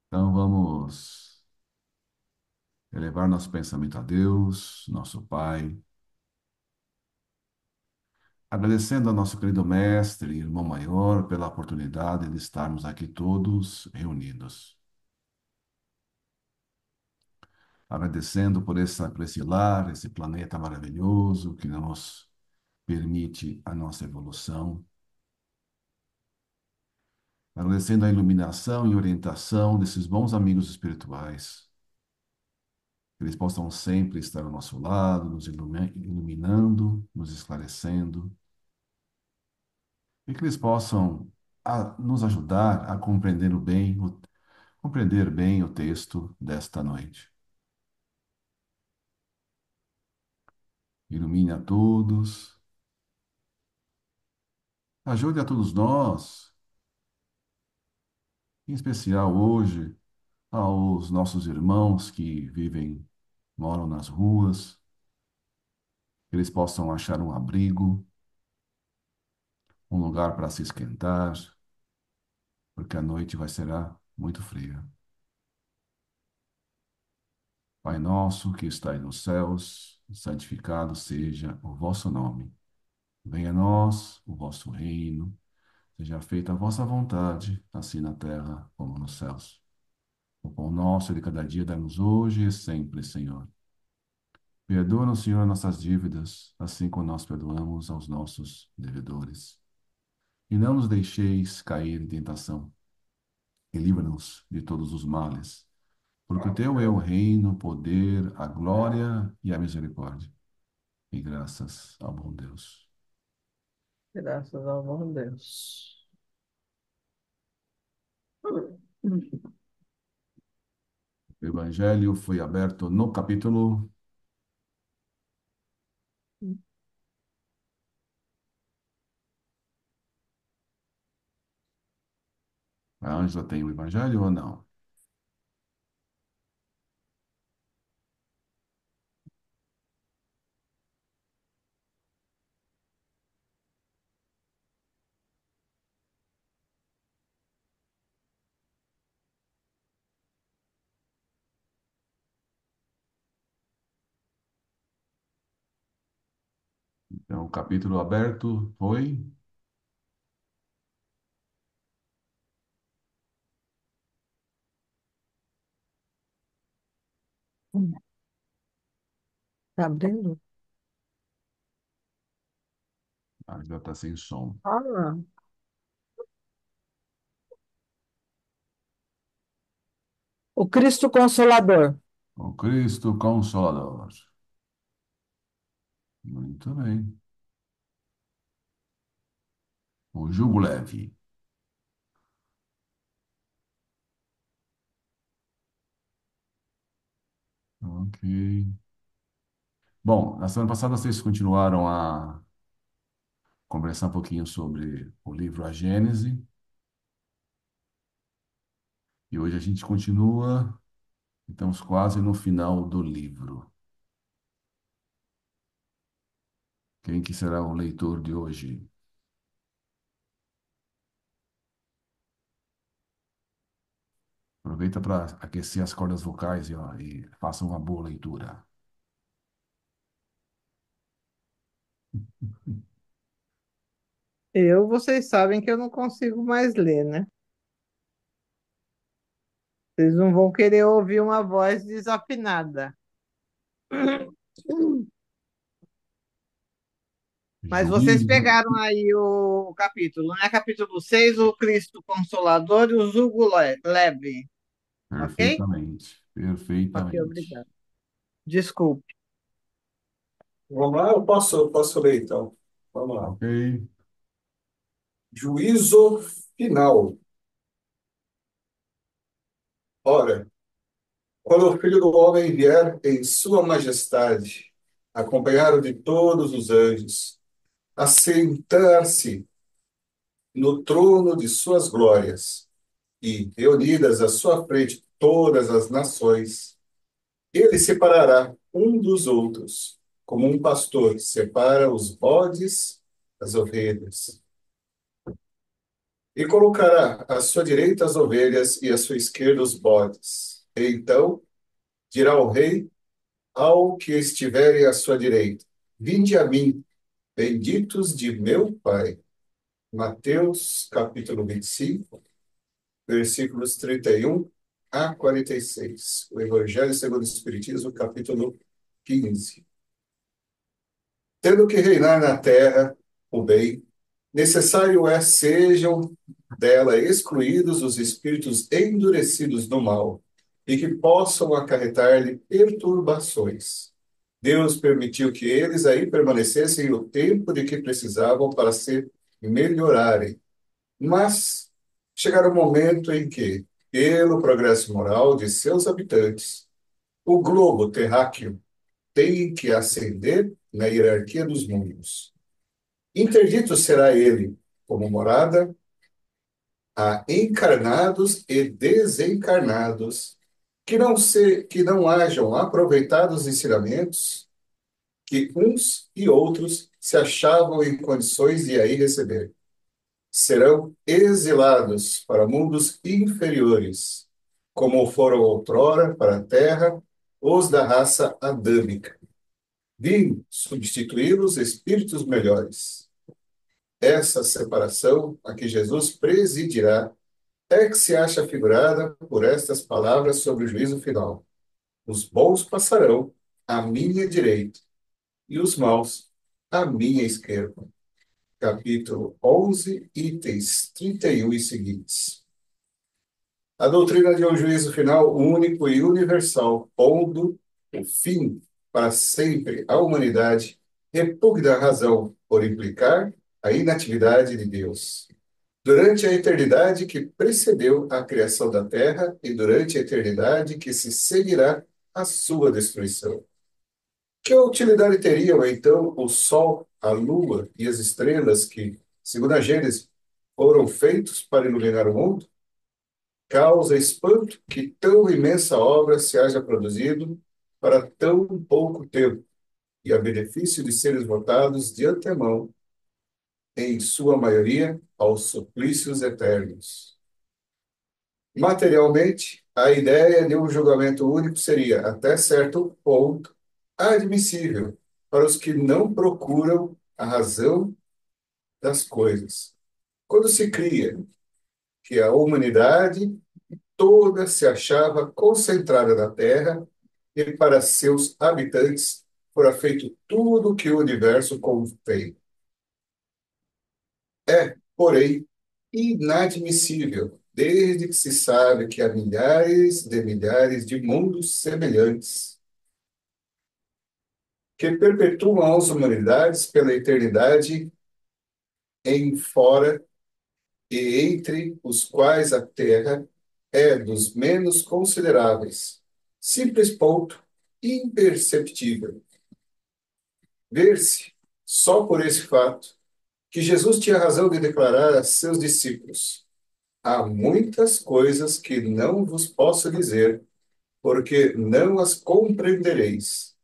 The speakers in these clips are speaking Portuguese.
Então vamos elevar nosso pensamento a Deus, nosso Pai, agradecendo ao nosso querido mestre, irmão maior, pela oportunidade de estarmos aqui todos reunidos. Agradecendo por esse lar, esse planeta maravilhoso que nos permite a nossa evolução. Agradecendo a iluminação e orientação desses bons amigos espirituais. Que eles possam sempre estar ao nosso lado, nos iluminando, nos esclarecendo, e que eles possam nos ajudar a compreender bem o texto desta noite. Ilumine a todos, ajude a todos nós, em especial hoje, aos nossos irmãos que moram nas ruas, que eles possam achar um abrigo, um lugar para se esquentar, porque a noite será muito fria. Pai nosso que estais nos céus, santificado seja o vosso nome. Venha a nós o vosso reino, seja feita a vossa vontade, assim na terra como nos céus. O pão nosso de cada dia dá-nos hoje e sempre, Senhor. Perdoa-nos, Senhor, nossas dívidas, assim como nós perdoamos aos nossos devedores. E não nos deixeis cair em tentação, e livra-nos de todos os males, porque o teu é o reino, o poder, a glória e a misericórdia. E graças ao bom Deus. Graças ao bom Deus. O Evangelho foi aberto no capítulo. A Ângela tem o Evangelho ou não? Então, o capítulo aberto foi. Tá abrindo? A Ângela está sem som. Ah, o Cristo Consolador. O Cristo Consolador. Muito bem. O jugo leve. Ok. Bom, na semana passada vocês continuaram a conversar um pouquinho sobre o livro A Gênese. E hoje a gente continua. Estamos quase no final do livro. Quem que será o leitor de hoje? Aproveita para aquecer as cordas vocais e faça uma boa leitura. Vocês sabem que eu não consigo mais ler, né? Vocês não vão querer ouvir uma voz desafinada. Mas vocês Juízo. pegaram aí o capítulo, né? Capítulo 6, o Cristo Consolador e o Jugo Leve, ok? Perfeitamente. Ok, Perfeitamente. obrigado. Desculpe. Vamos lá, eu posso ler então. Vamos lá. Ok. Juízo final. Ora, quando o Filho do Homem vier em sua majestade, acompanhado de todos os anjos, assentar-se no trono de suas glórias, e reunidas à sua frente todas as nações, ele separará um dos outros, como um pastor separa os bodes das ovelhas. E colocará à sua direita as ovelhas e à sua esquerda os bodes. E então dirá o rei ao que estiverem à sua direita: Vinde a mim, benditos de meu Pai. Mateus, capítulo 25, versículos 31 a 46. O Evangelho segundo o Espiritismo, capítulo 15. Tendo que reinar na terra o bem, necessário é sejam dela excluídos os espíritos endurecidos no mal e que possam acarretar-lhe perturbações. Deus permitiu que eles aí permanecessem o tempo de que precisavam para se melhorarem. Mas chegará o momento em que, pelo progresso moral de seus habitantes, o globo terráqueo tem que ascender na hierarquia dos mundos. Interdito será ele, como morada, a encarnados e desencarnados, que não hajam aproveitado os ensinamentos que uns e outros se achavam em condições de aí receber. Serão exilados para mundos inferiores, como foram outrora para a terra os da raça adâmica. Vim substituí-los espíritos melhores. Essa separação a que Jesus presidirá é que se acha figurada por estas palavras sobre o juízo final. Os bons passarão à minha direita e os maus à minha esquerda. Capítulo 11, itens 31 e seguintes. A doutrina de um juízo final único e universal, pondo o fim para sempre à humanidade, repugna a razão por implicar a inatividade de Deus. Durante a eternidade que precedeu a criação da Terra e durante a eternidade que se seguirá a sua destruição. Que utilidade teriam, então, o Sol, a Lua e as estrelas que, segundo a Gênesis, foram feitos para iluminar o mundo? Causa espanto que tão imensa obra se haja produzido para tão pouco tempo, e a benefício de seres votados de antemão, em sua maioria, aos suplícios eternos. Materialmente, a ideia de um julgamento único seria, até certo ponto, admissível para os que não procuram a razão das coisas. Quando se cria que a humanidade toda se achava concentrada na Terra e para seus habitantes fora feito tudo o que o universo contém. É, porém, inadmissível, desde que se sabe que há milhares de mundos semelhantes que perpetuam as humanidades pela eternidade em fora e entre os quais a Terra é dos menos consideráveis. Simples ponto, imperceptível. Ver-se, só por esse fato, que Jesus tinha razão de declarar a seus discípulos: há muitas coisas que não vos posso dizer, porque não as compreendereis.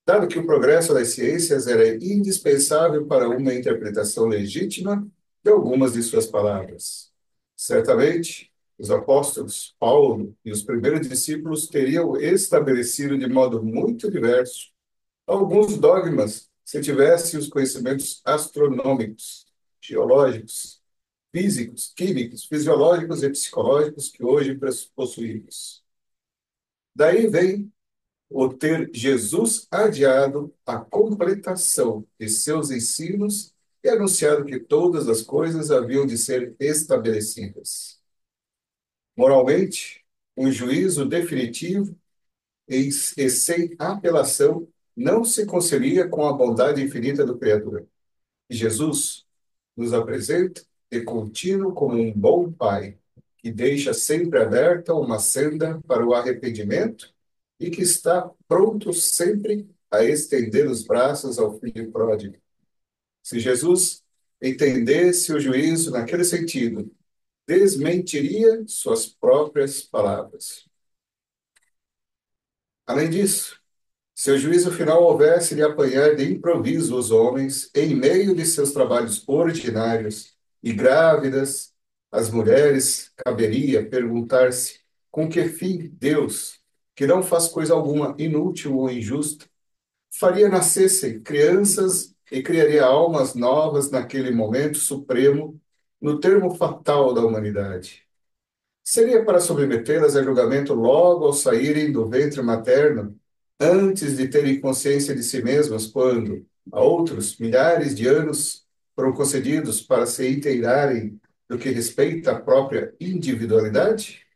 Dado que o progresso das ciências era indispensável para uma interpretação legítima de algumas de suas palavras. Certamente, os apóstolos Paulo e os primeiros discípulos teriam estabelecido de modo muito diverso alguns dogmas se tivessem os conhecimentos astronômicos, geológicos, físicos, químicos, fisiológicos e psicológicos que hoje possuímos. Daí vem o ter Jesus adiado a completação de seus ensinos e anunciado que todas as coisas haviam de ser estabelecidas. Moralmente, um juízo definitivo e sem apelação não se concilia com a bondade infinita do Criador. E Jesus nos apresenta de contínuo como um bom pai, que deixa sempre aberta uma senda para o arrependimento e que está pronto sempre a estender os braços ao filho pródigo. Se Jesus entendesse o juízo naquele sentido, desmentiria suas próprias palavras. Além disso, se o juízo final houvesse de apanhar de improviso os homens em meio de seus trabalhos ordinários e grávidas Às mulheres caberia perguntar-se com que fim Deus, que não faz coisa alguma inútil ou injusta, faria nascessem crianças e criaria almas novas naquele momento supremo, no termo fatal da humanidade. Seria para submetê-las a julgamento logo ao saírem do ventre materno, antes de terem consciência de si mesmas, quando, a outros milhares de anos, foram concedidos para se inteirarem do que respeita à própria individualidade?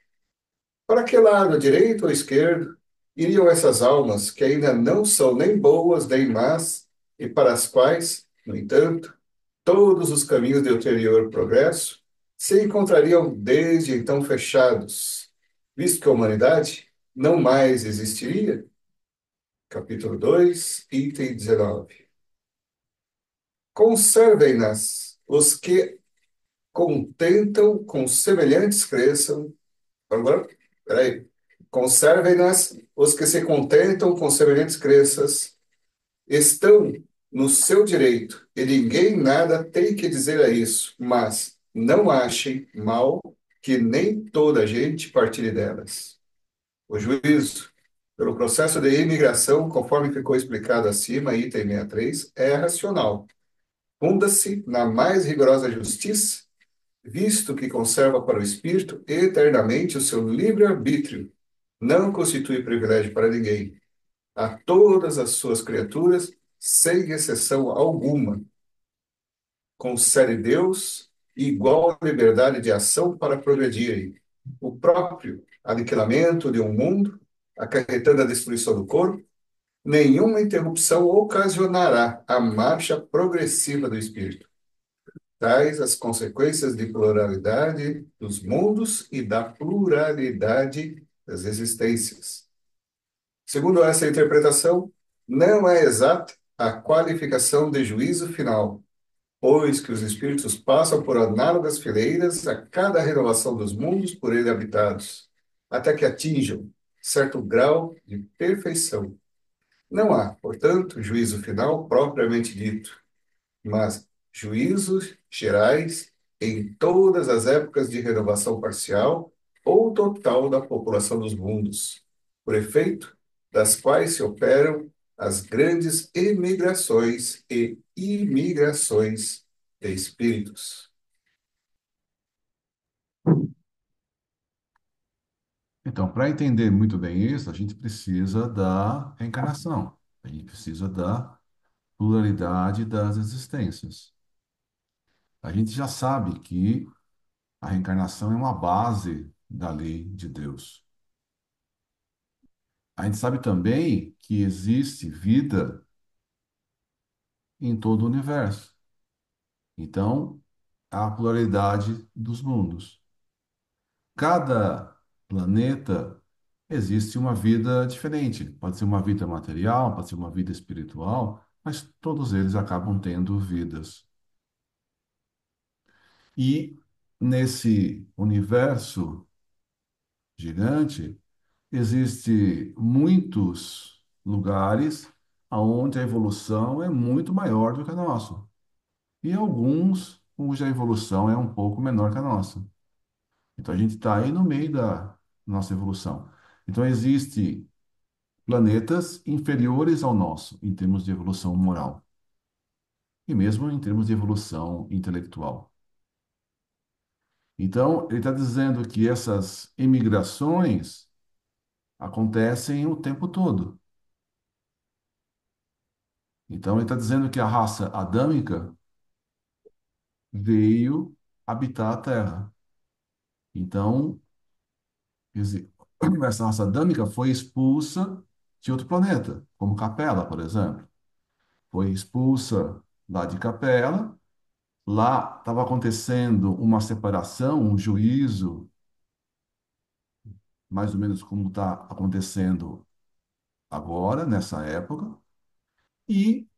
Para que lado, à direita ou à esquerda, iriam essas almas que ainda não são nem boas nem más, e para as quais, no entanto, todos os caminhos de ulterior progresso se encontrariam desde então fechados, visto que a humanidade não mais existiria? Capítulo 2, item 19. Conservem-nas os que contentam com semelhantes cresçam. Agora, peraí. Conservem-nas os que se contentam com semelhantes crenças, estão no seu direito, e ninguém nada tem que dizer a isso, mas não achem mal que nem toda a gente partilhe delas. O juízo, pelo processo de imigração, conforme ficou explicado acima, item 63, é racional. Funda-se na mais rigorosa justiça, visto que conserva para o espírito eternamente o seu livre-arbítrio, não constitui privilégio para ninguém. A todas as suas criaturas, sem exceção alguma, concede Deus igual liberdade de ação para progredirem. O próprio aniquilamento de um mundo, acarretando a destruição do corpo, nenhuma interrupção ocasionará a marcha progressiva do espírito. Tais as consequências de pluralidade dos mundos e da pluralidade das existências. Segundo essa interpretação, não é exata a qualificação de juízo final, pois que os espíritos passam por análogas fileiras a cada renovação dos mundos por ele habitados, até que atinjam certo grau de perfeição. Não há, portanto, juízo final propriamente dito, mas juízos gerais em todas as épocas de renovação parcial ou total da população dos mundos, por efeito das quais se operam as grandes emigrações e imigrações de espíritos. Então, para entender muito bem isso, a gente precisa da reencarnação. A gente precisa da pluralidade das existências. A gente já sabe que a reencarnação é uma base da lei de Deus. A gente sabe também que existe vida em todo o universo. Então, há a pluralidade dos mundos. Cada planeta existe uma vida diferente. Pode ser uma vida material, pode ser uma vida espiritual, mas todos eles acabam tendo vidas. E nesse universo gigante, existe muitos lugares onde a evolução é muito maior do que a nossa. E alguns cuja evolução é um pouco menor que a nossa. Então a gente está aí no meio da nossa evolução. Então existem planetas inferiores ao nosso em termos de evolução moral e mesmo em termos de evolução intelectual. Então ele está dizendo que essas imigrações acontecem o tempo todo. Então ele está dizendo que a raça adâmica veio habitar a Terra. Então essa raça adâmica foi expulsa de outro planeta, como Capela, por exemplo. Foi expulsa lá de Capela. Lá estava acontecendo uma separação, um juízo, mais ou menos como está acontecendo agora, nessa época. E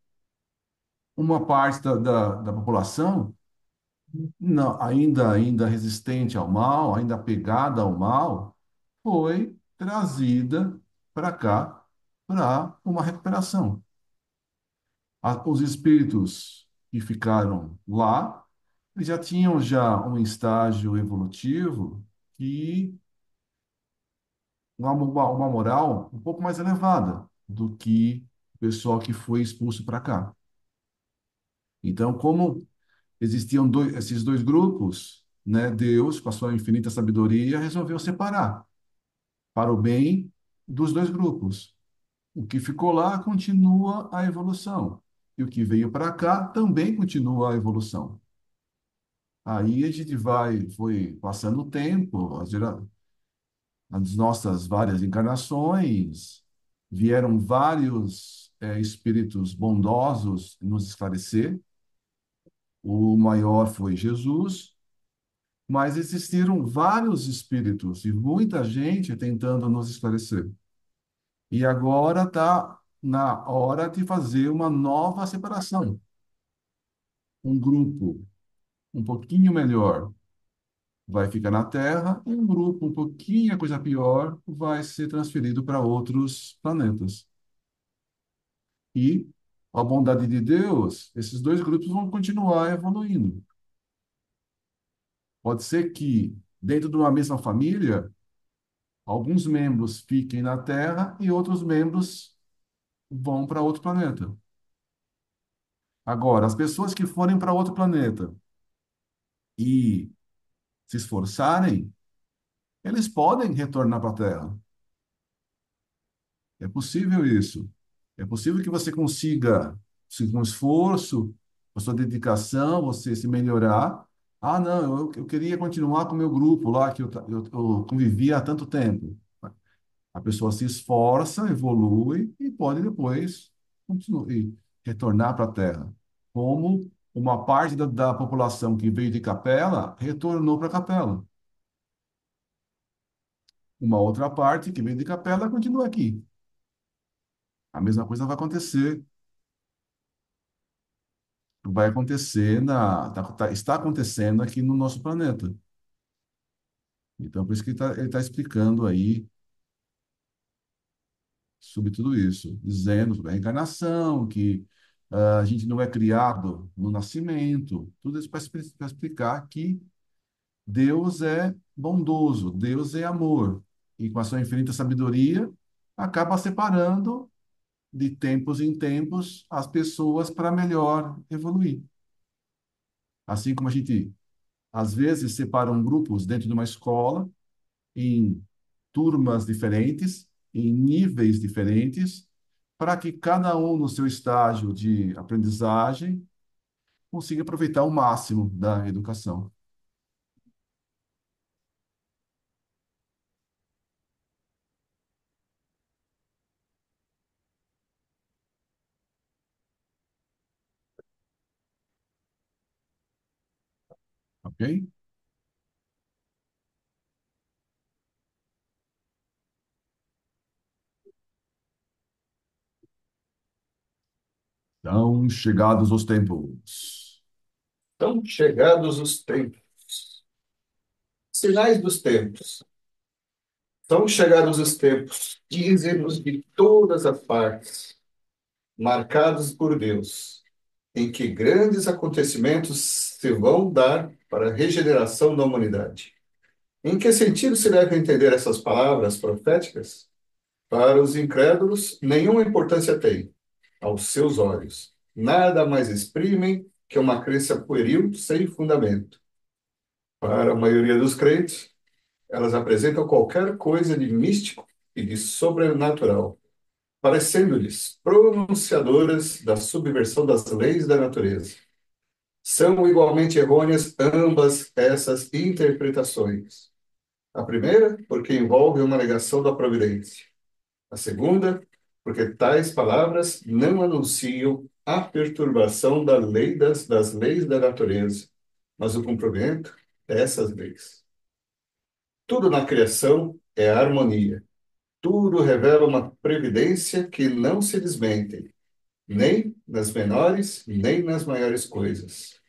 uma parte da população, não, ainda resistente ao mal, ainda apegada ao mal, foi trazida para cá para uma recuperação. Os espíritos que ficaram lá eles já tinham já um estágio evolutivo que uma moral um pouco mais elevada do que o pessoal que foi expulso para cá. Então, como existiam esses dois grupos, né, Deus, com a sua infinita sabedoria, resolveu separar para o bem dos dois grupos. O que ficou lá continua a evolução. E o que veio para cá também continua a evolução. Aí a gente foi passando o tempo, as nossas várias encarnações, vieram vários espíritos bondosos nos esclarecer. O maior foi Jesus, mas existiram vários espíritos e muita gente tentando nos esclarecer. E agora está na hora de fazer uma nova separação. Um grupo um pouquinho melhor vai ficar na Terra e um grupo um pouquinho a coisa pior vai ser transferido para outros planetas. E, a bondade de Deus, esses dois grupos vão continuar evoluindo. Pode ser que, dentro de uma mesma família, alguns membros fiquem na Terra e outros membros vão para outro planeta. Agora, as pessoas que forem para outro planeta e se esforçarem, eles podem retornar para a Terra. É possível isso. É possível que você consiga, se com esforço, com sua dedicação, você se melhorar. Ah, não, eu queria continuar com o meu grupo lá, que eu convivia há tanto tempo. A pessoa se esforça, evolui e pode depois continuar, e retornar para a Terra. Como uma parte da população que veio de Capela retornou para Capela. Uma outra parte que veio de Capela continua aqui. A mesma coisa vai acontecer está acontecendo aqui no nosso planeta. Então, por isso que ele tá explicando aí sobre tudo isso, dizendo sobre a reencarnação, que a gente não é criado no nascimento, tudo isso para explicar que Deus é bondoso, Deus é amor, e com a sua infinita sabedoria, acaba separando de tempos em tempos as pessoas para melhor evoluir. Assim como a gente às vezes separam grupos dentro de uma escola em turmas diferentes, em níveis diferentes, para que cada um no seu estágio de aprendizagem consiga aproveitar o máximo da educação. Ok? Então, chegados os tempos. Estão chegados os tempos, sinais dos tempos. Estão chegados os tempos, dizem-nos de todas as partes, marcados por Deus, em que grandes acontecimentos se vão dar para a regeneração da humanidade. Em que sentido se deve entender essas palavras proféticas? Para os incrédulos, nenhuma importância tem, aos seus olhos. Nada mais exprimem que uma crença pueril sem fundamento. Para a maioria dos crentes, elas apresentam qualquer coisa de místico e de sobrenatural, parecendo-lhes pronunciadoras da subversão das leis da natureza. São igualmente errôneas ambas essas interpretações. A primeira, porque envolve uma negação da providência. A segunda, porque tais palavras não anunciam a perturbação das leis da natureza, mas o cumprimento dessas leis. Tudo na criação é harmonia. Tudo revela uma previdência que não se desmente, nem nas menores, nem nas maiores coisas.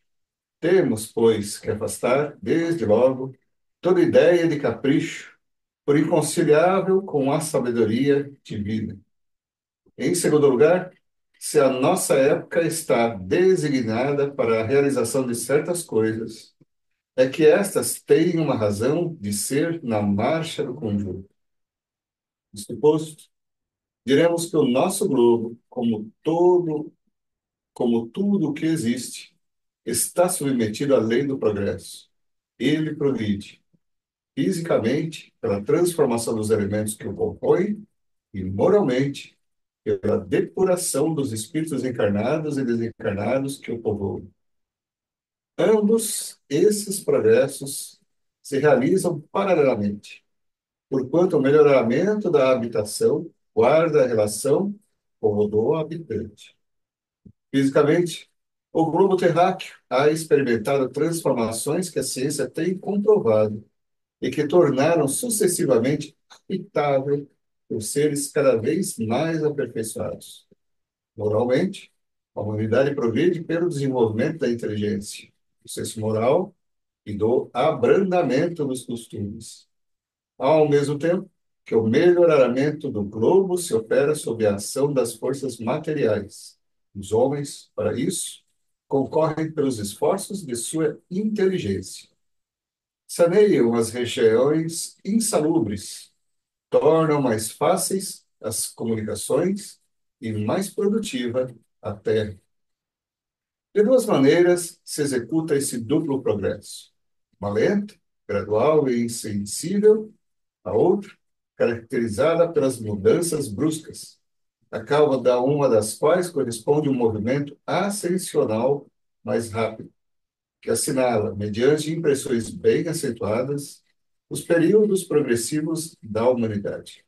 Temos, pois, que afastar, desde logo, toda ideia de capricho, por inconciliável com a sabedoria divina. Em segundo lugar, se a nossa época está designada para a realização de certas coisas, é que estas têm uma razão de ser na marcha do conjunto. Isto posto, diremos que o nosso globo, como tudo o que existe, está submetido à lei do progresso. Ele progride fisicamente pela transformação dos elementos que o compõem e moralmente pela depuração dos espíritos encarnados e desencarnados que o povoam. Ambos esses progressos se realizam paralelamente, porquanto o melhoramento da habitação guarda a relação com o do habitante. Fisicamente, o globo terráqueo ha experimentado transformações que a ciência tem comprovado e que tornaram sucessivamente habitável os seres cada vez mais aperfeiçoados. Moralmente, a humanidade progride pelo desenvolvimento da inteligência, do senso moral e do abrandamento dos costumes. Ao mesmo tempo que o melhoramento do globo se opera sob a ação das forças materiais. Os homens, para isso, concorrem pelos esforços de sua inteligência. Saneiam as regiões insalubres, tornam mais fáceis as comunicações e mais produtiva a terra. De duas maneiras se executa esse duplo progresso: uma lenta, gradual e insensível, a outra, caracterizada pelas mudanças bruscas, a cauda uma das quais corresponde um movimento ascensional mais rápido, que assinala, mediante impressões bem acentuadas, os períodos progressivos da humanidade.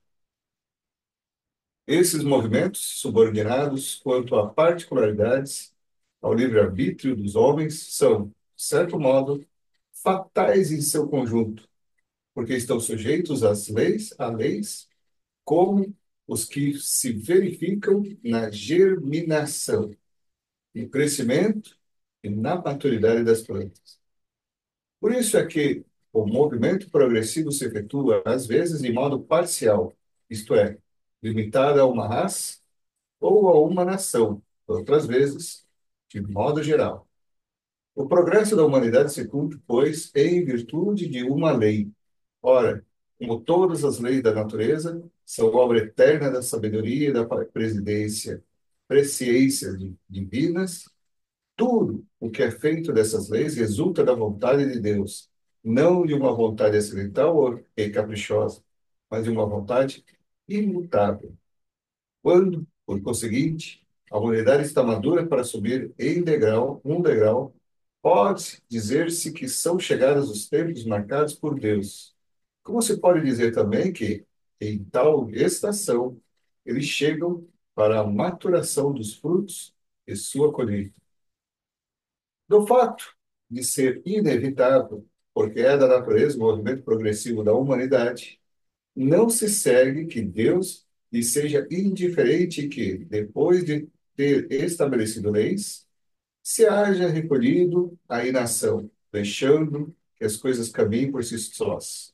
Esses movimentos, subordinados quanto a particularidades ao livre-arbítrio dos homens, são, de certo modo, fatais em seu conjunto, porque estão sujeitos a leis como os que se verificam na germinação, no crescimento e na maturidade das plantas. Por isso é que o movimento progressivo se efetua, às vezes, de modo parcial, isto é, limitado a uma raça ou a uma nação, outras vezes, de modo geral. O progresso da humanidade se cumpre, pois, em virtude de uma lei. Ora, como todas as leis da natureza são obra eterna da sabedoria e da presciência divinas, tudo o que é feito dessas leis resulta da vontade de Deus, não de uma vontade acidental e caprichosa, mas de uma vontade imutável. Quando, por conseguinte, a humanidade está madura para subir um degrau, pode dizer-se que são chegados os tempos marcados por Deus. Como se pode dizer também que, em tal estação, eles chegam para a maturação dos frutos e sua colheita. Do fato de ser inevitável, porque é da natureza o movimento progressivo da humanidade, não se segue que Deus lhe seja indiferente que, depois de ter estabelecido leis, se haja recolhido à inação, deixando que as coisas caminhem por si sós.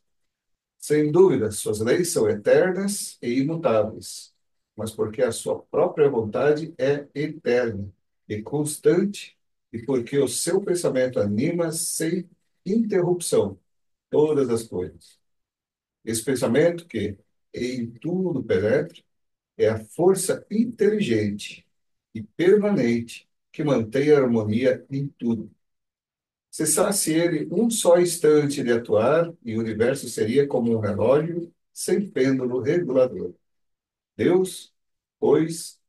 Sem dúvida, suas leis são eternas e imutáveis, mas porque a sua própria vontade é eterna e constante, e porque o seu pensamento anima sem interrupção todas as coisas. Esse pensamento que em tudo penetra é a força inteligente e permanente que mantém a harmonia em tudo. Cessasse ele um só instante de atuar e o universo seria como um relógio sem pêndulo regulador. Deus, pois,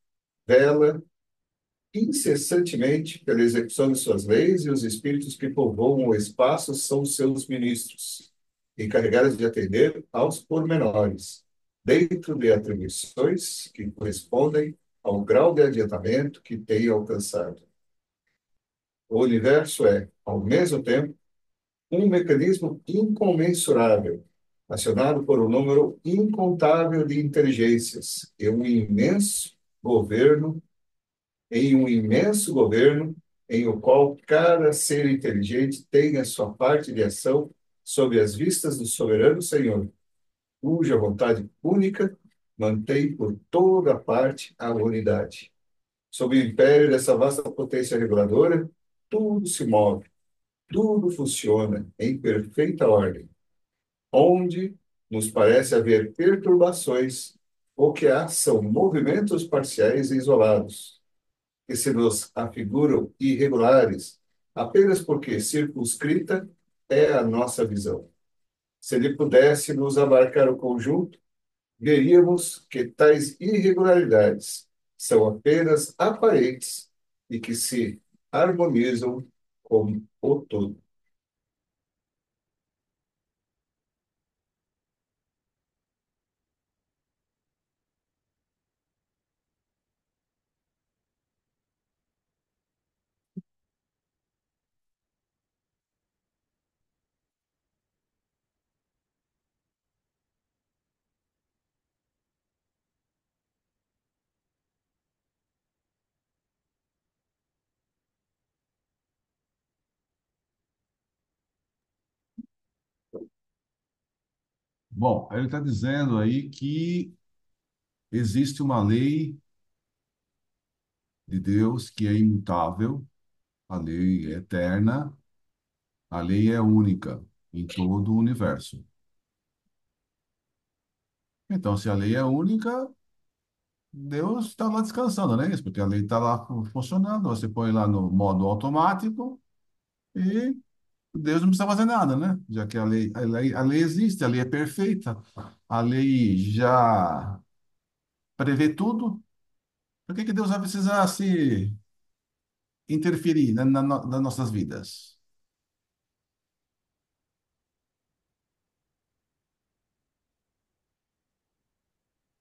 vela incessantemente pela execução de suas leis e os espíritos que povoam o espaço são seus ministros, encarregados de atender aos pormenores, dentro de atribuições que correspondem ao grau de adiantamento que tem alcançado. O universo é, ao mesmo tempo, um mecanismo incomensurável, acionado por um número incontável de inteligências e um imenso governo em o qual cada ser inteligente tem a sua parte de ação sob as vistas do soberano Senhor, cuja vontade única mantém por toda parte a unidade. Sob o império dessa vasta potência reguladora, tudo se move, tudo funciona em perfeita ordem. Onde nos parece haver perturbações, o que há são movimentos parciais e isolados, que se nos afiguram irregulares, apenas porque circunscrita é a nossa visão. Se ele pudesse nos abarcar o conjunto, veríamos que tais irregularidades são apenas aparentes e que se harmonizam com o todo. Bom, ele está dizendo aí que existe uma lei de Deus que é imutável, a lei é eterna, a lei é única em todo o universo. Então, se a lei é única, Deus está lá descansando, não é isso? Porque a lei está lá funcionando, você põe lá no modo automático e Deus não precisa fazer nada, né? Já que a lei existe, a lei é perfeita, a lei já prevê tudo. Por que que Deus vai precisar se interferir nas nossas vidas?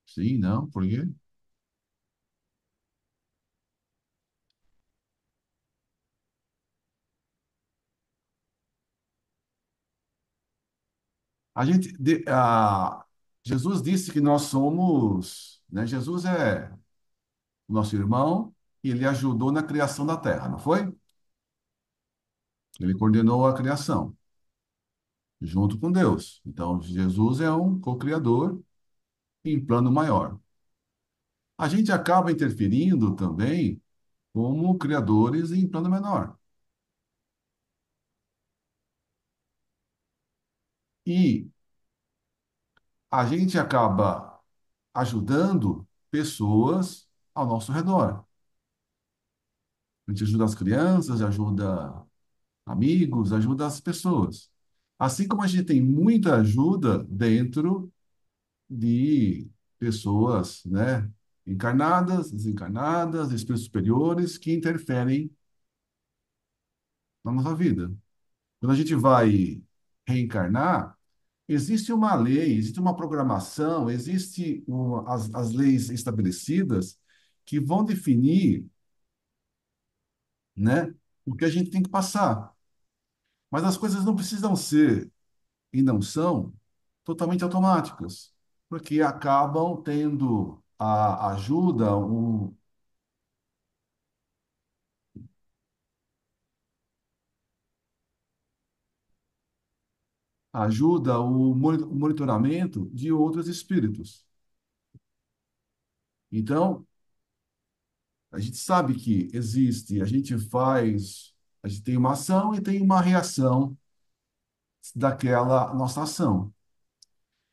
Sim, não, por quê? A gente, Jesus disse que nós somos, né? Jesus é o nosso irmão e ele ajudou na criação da terra, não foi? Ele coordenou a criação junto com Deus. Então, Jesus é um co-criador em plano maior. A gente acaba interferindo também como criadores em plano menor. E a gente acaba ajudando pessoas ao nosso redor. A gente ajuda as crianças, ajuda amigos, ajuda as pessoas. Assim como a gente tem muita ajuda dentro de pessoas, né, encarnadas, desencarnadas, espíritos superiores que interferem na nossa vida. Quando a gente vai reencarnar, existe uma lei, existe uma programação, existe as leis estabelecidas que vão definir, né, o que a gente tem que passar. Mas as coisas não precisam ser e não são totalmente automáticas, porque acabam tendo a ajuda, o monitoramento de outros espíritos. Então, a gente sabe que existe, a gente tem uma ação e tem uma reação daquela nossa ação.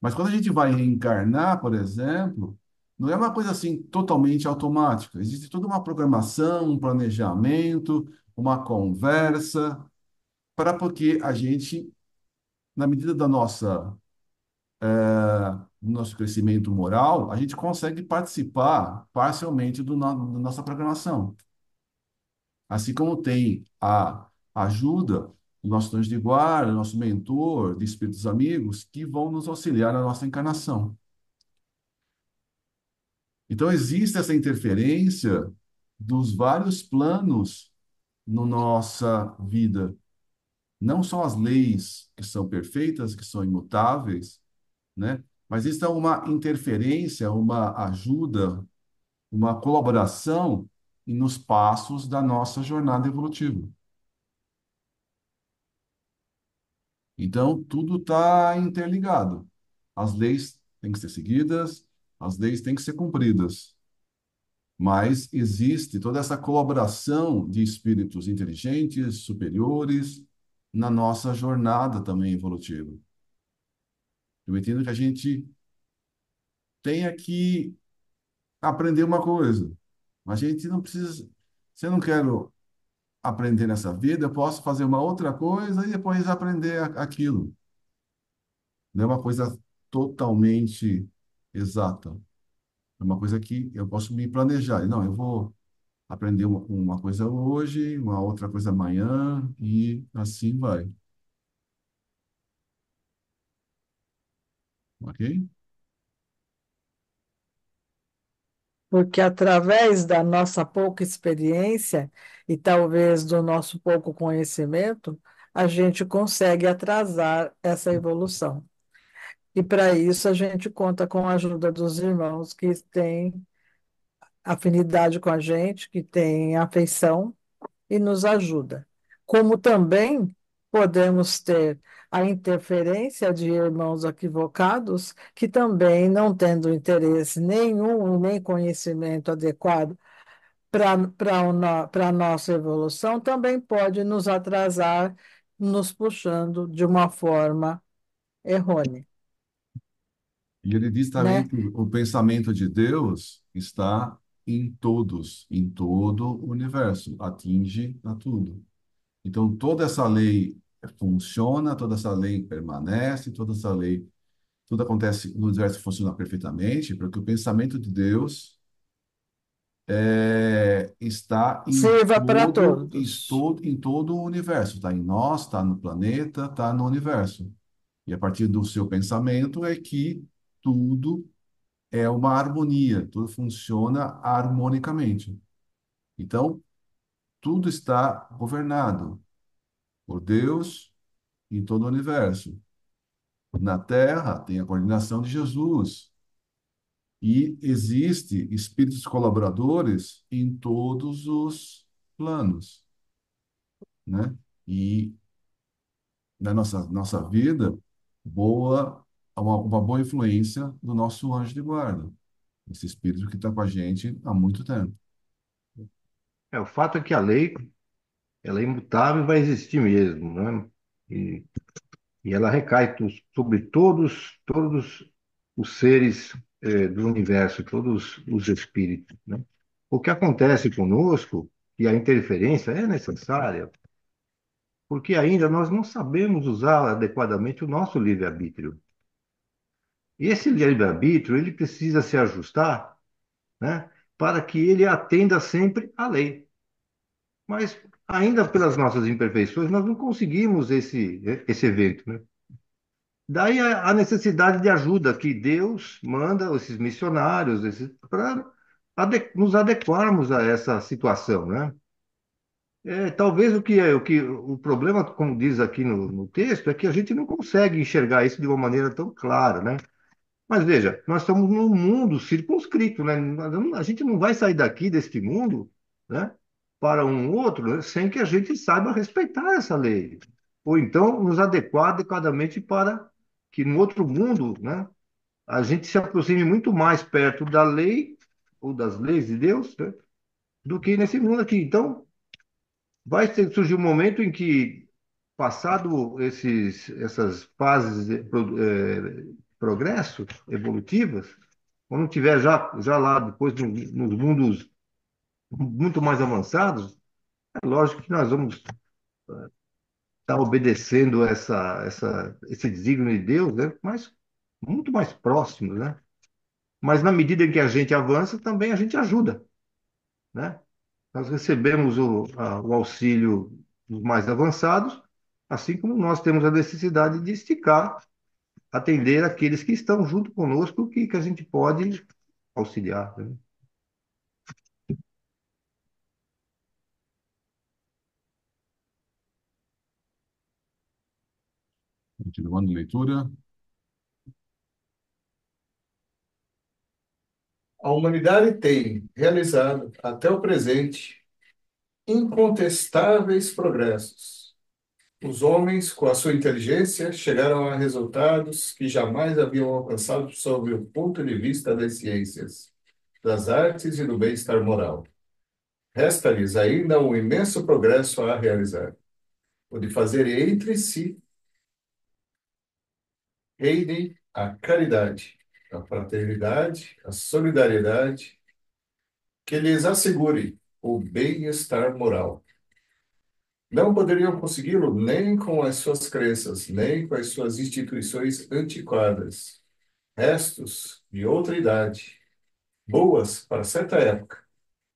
Mas quando a gente vai reencarnar, por exemplo, não é uma coisa assim totalmente automática. Existe toda uma programação, um planejamento, uma conversa, para porque a gente, na medida da do nosso crescimento moral, a gente consegue participar parcialmente da nossa programação. Assim como tem a ajuda do nosso anjo de guarda, do nosso mentor, de espíritos amigos, que vão nos auxiliar na nossa encarnação. Então, existe essa interferência dos vários planos na nossa vida. Não só as leis que são perfeitas, que são imutáveis, né? Mas isso é uma interferência, uma ajuda, uma colaboração nos passos da nossa jornada evolutiva. Então, tudo está interligado. As leis têm que ser seguidas, as leis têm que ser cumpridas. Mas existe toda essa colaboração de espíritos inteligentes, superiores, na nossa jornada também evolutiva. Eu entendo que a gente tem que aprender uma coisa. A gente não precisa. Se eu não quero aprender nessa vida, eu posso fazer uma outra coisa e depois aprender aquilo. Não é uma coisa totalmente exata. É uma coisa que eu posso me planejar. Não, eu vou aprender uma coisa hoje, uma outra coisa amanhã, e assim vai. Ok? Porque através da nossa pouca experiência e talvez do nosso pouco conhecimento, a gente consegue atrasar essa evolução. E para isso a gente conta com a ajuda dos irmãos que têm afinidade com a gente, que têm afeição e nos ajuda. Como também podemos ter a interferência de irmãos equivocados que também, não tendo interesse nenhum, nem conhecimento adequado para a nossa evolução, também pode nos atrasar, nos puxando de uma forma errônea, E ele diz também né? que o pensamento de Deus está em todo o universo, atinge a tudo. Então, toda essa lei funciona, toda essa lei permanece, toda essa lei, tudo acontece no universo funciona perfeitamente, porque o pensamento de Deus está Sirva para todos. em todo o universo, está em nós, está no planeta, está no universo. E a partir do seu pensamento é que tudo é uma harmonia, tudo funciona harmonicamente. Então, tudo está governado por Deus em todo o universo. Na Terra tem a coordenação de Jesus e existe espíritos colaboradores em todos os planos, né? E na nossa vida, boa, uma boa influência do nosso anjo de guarda, esse espírito que está com a gente há muito tempo. O fato é que a lei, ela é imutável e vai existir mesmo, né? E, e ela recai sobre todos os seres do universo, todos os espíritos, né? O que acontece conosco, e a interferência é necessária, porque ainda nós não sabemos usar adequadamente o nosso livre-arbítrio. E esse livre-arbítrio, ele precisa se ajustar, né, para que ele atenda sempre à lei. Mas ainda pelas nossas imperfeições, nós não conseguimos esse evento, né? Daí a necessidade de ajuda que Deus manda esses missionários para nos adequarmos a essa situação, né? Talvez o problema, como diz aqui no texto, é que a gente não consegue enxergar isso de uma maneira tão clara, né? Mas veja, nós estamos num mundo circunscrito, né? A gente não vai sair daqui deste mundo, né, para um outro, né, sem que a gente saiba respeitar essa lei, ou então nos adequar adequadamente para que no outro mundo, né, a gente se aproxime muito mais perto da lei ou das leis de Deus, né, do que nesse mundo aqui. Então, surgir um momento em que, passado essas fases de progresso evolutivas, quando tiver já lá depois nos mundos muito mais avançados, é lógico que nós vamos estar obedecendo esse desígnio de Deus, né? Mas muito mais próximos, né? Mas na medida em que a gente avança, também a gente ajuda, né? Nós recebemos o auxílio dos mais avançados, assim como nós temos a necessidade de esticar, atender aqueles que estão junto conosco, que a gente pode auxiliar, né? Continuando a leitura. A humanidade tem realizado, até o presente, incontestáveis progressos. Os homens, com a sua inteligência, chegaram a resultados que jamais haviam alcançado sob o ponto de vista das ciências. das artes e do bem-estar moral. Resta-lhes ainda um imenso progresso a realizar, o de fazer entre si reinem a caridade, a fraternidade, a solidariedade, que lhes assegure o bem-estar moral. Não poderiam consegui-lo nem com as suas crenças, nem com as suas instituições antiquadas, restos de outra idade, boas para certa época,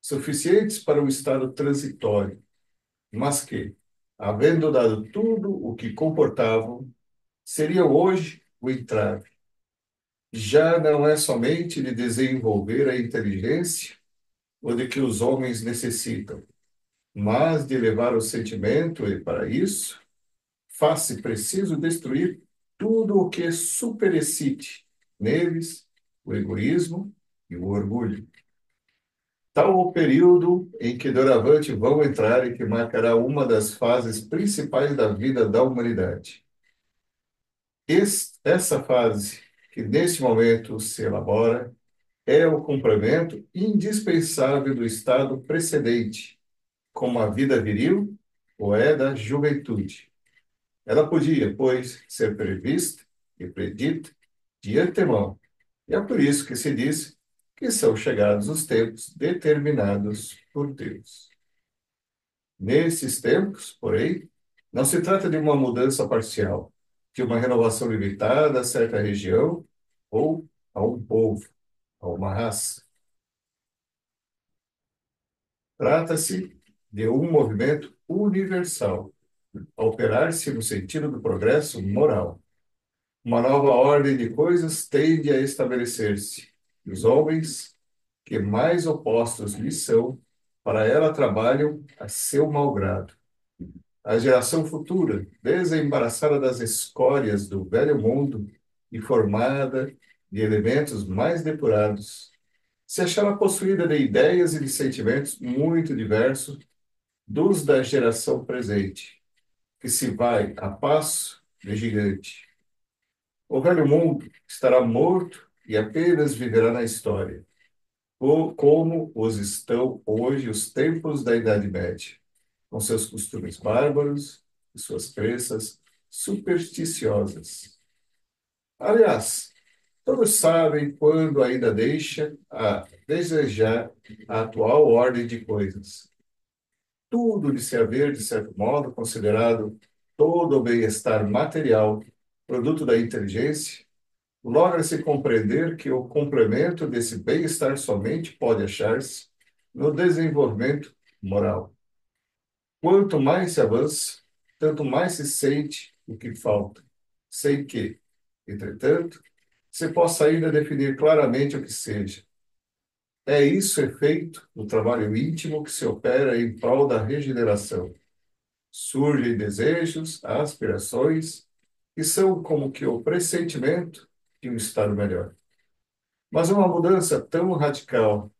suficientes para um estado transitório, mas que, havendo dado tudo o que comportavam, seriam hoje o entrave. Já não é somente de desenvolver a inteligência ou de que os homens necessitam, mas de levar o sentimento, e para isso faz-se preciso destruir tudo o que superexcite neles o egoísmo e o orgulho. Tal o período em que doravante vão entrar e que marcará uma das fases principais da vida da humanidade. Essa fase, que neste momento se elabora, é o complemento indispensável do estado precedente, como a vida viril ou é da juventude. Ela podia, pois, ser prevista e predita de antemão. E é por isso que se diz que são chegados os tempos determinados por Deus. Nesses tempos, porém, não se trata de uma mudança parcial, de uma renovação limitada a certa região ou a um povo, a uma raça. Trata-se de um movimento universal, a operar-se no sentido do progresso moral. Uma nova ordem de coisas tende a estabelecer-se. E os homens, que mais opostos lhe são, para ela trabalham a seu malgrado. A geração futura, desembaraçada das escórias do velho mundo e formada de elementos mais depurados, se achará possuída de ideias e de sentimentos muito diversos dos da geração presente, que se vai a passo de gigante. O velho mundo estará morto e apenas viverá na história, como os estão hoje os tempos da Idade Média, com seus costumes bárbaros e suas crenças supersticiosas. Aliás, todos sabem quando ainda deixa a desejar a atual ordem de coisas. Tudo de se haver, de certo modo, considerado todo o bem-estar material, produto da inteligência, logra-se compreender que o complemento desse bem-estar somente pode achar-se no desenvolvimento moral. Quanto mais se avança, tanto mais se sente o que falta, sem que, entretanto, se possa ainda definir claramente o que seja. É isso efeito do trabalho íntimo que se opera em prol da regeneração. Surgem desejos, aspirações, que são como que o pressentimento de um estado melhor. Mas uma mudança tão radical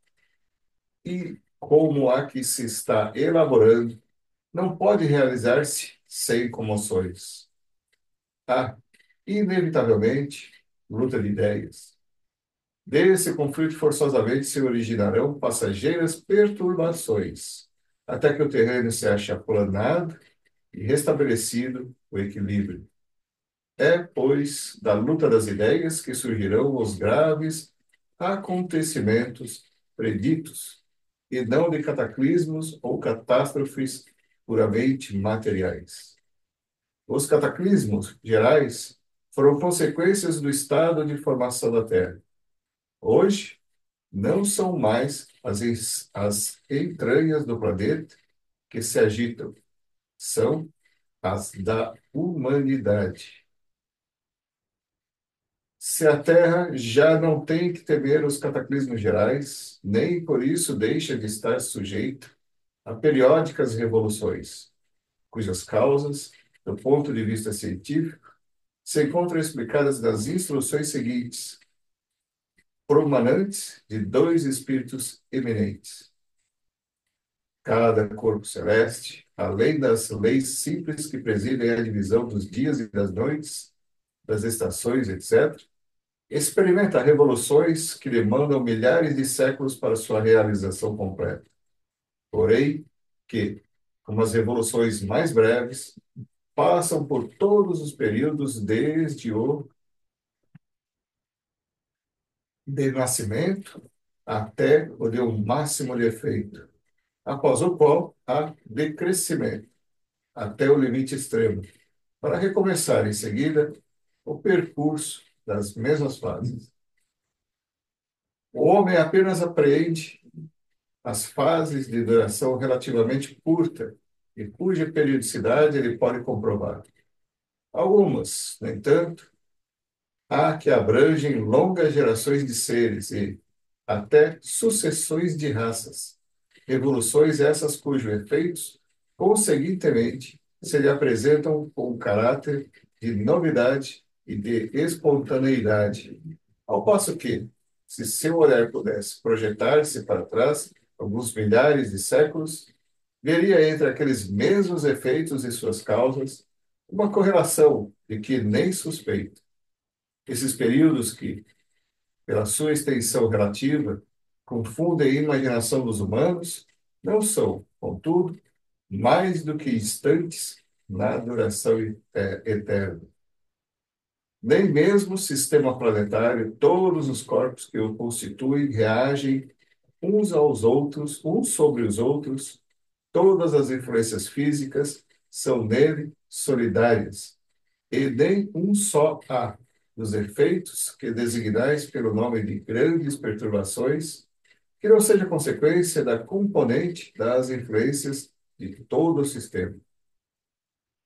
e como a que se está elaborando não pode realizar-se sem comoções. Há, inevitavelmente, luta de ideias. Desse conflito forçosamente se originarão passageiras perturbações, até que o terreno se ache aplanado e restabelecido o equilíbrio. É, pois, da luta das ideias que surgirão os graves acontecimentos preditos, e não de cataclismos ou catástrofes puramente materiais. Os cataclismos gerais foram consequências do estado de formação da Terra. Hoje, não são mais as entranhas do planeta que se agitam, são as da humanidade. Se a Terra já não tem que temer os cataclismos gerais, nem por isso deixa de estar sujeita a periódicas revoluções, cujas causas, do ponto de vista científico, se encontram explicadas nas instruções seguintes, promanantes de dois espíritos eminentes. Cada corpo celeste, além das leis simples que presidem a divisão dos dias e das noites, das estações, etc., Experimenta revoluções que demandam milhares de séculos para sua realização completa. Porém, que, como as revoluções mais breves, passam por todos os períodos desde o de nascimento até o de um máximo de efeito, após o qual há decrescimento até o limite extremo, para recomeçar em seguida o percurso das mesmas fases. O homem apenas apreende as fases de duração relativamente curta e cuja periodicidade ele pode comprovar. Algumas, no entanto, há que abrangem longas gerações de seres e até sucessões de raças, revoluções essas cujos efeitos, conseguintemente, se lhe apresentam com um caráter de novidade e de espontaneidade, ao passo que, se seu olhar pudesse projetar-se para trás, alguns milhares de séculos, veria entre aqueles mesmos efeitos e suas causas uma correlação de que nem suspeita. Esses períodos que, pela sua extensão relativa, confundem a imaginação dos humanos, não são, contudo, mais do que instantes na duração eterna. Nem mesmo o sistema planetário, todos os corpos que o constituem reagem uns aos outros, uns sobre os outros, todas as influências físicas são nele solidárias, e nem um só há dos efeitos que designais pelo nome de grandes perturbações, que não seja consequência da componente das influências de todo o sistema.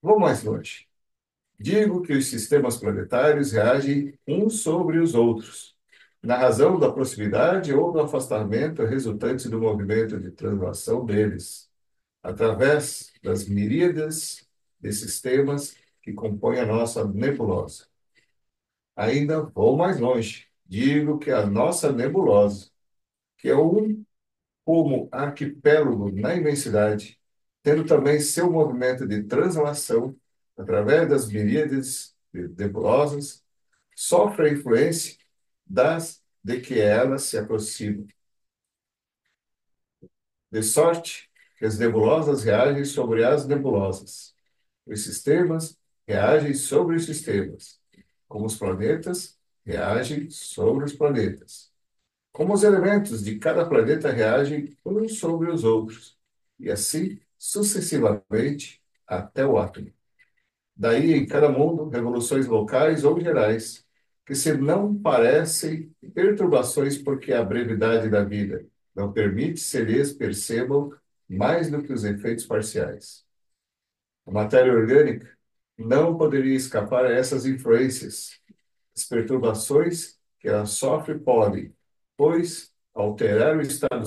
Vou mais longe. Digo que os sistemas planetários reagem uns sobre os outros, na razão da proximidade ou do afastamento resultante do movimento de translação deles, através das miríades de sistemas que compõem a nossa nebulosa. Ainda vou mais longe. Digo que a nossa nebulosa, que é um como arquipélago na imensidade, tendo também seu movimento de translação através das miríades de nebulosas, sofre a influência das de que elas se aproximam. De sorte que as nebulosas reagem sobre as nebulosas. Os sistemas reagem sobre os sistemas, como os planetas reagem sobre os planetas. Como os elementos de cada planeta reagem uns sobre os outros, e assim sucessivamente até o átomo. Daí, em cada mundo, revoluções locais ou gerais, que se não parecem perturbações porque a brevidade da vida não permite se lhes percebam mais do que os efeitos parciais. A matéria orgânica não poderia escapar a essas influências. As perturbações que ela sofre podem, pois, alterar o estado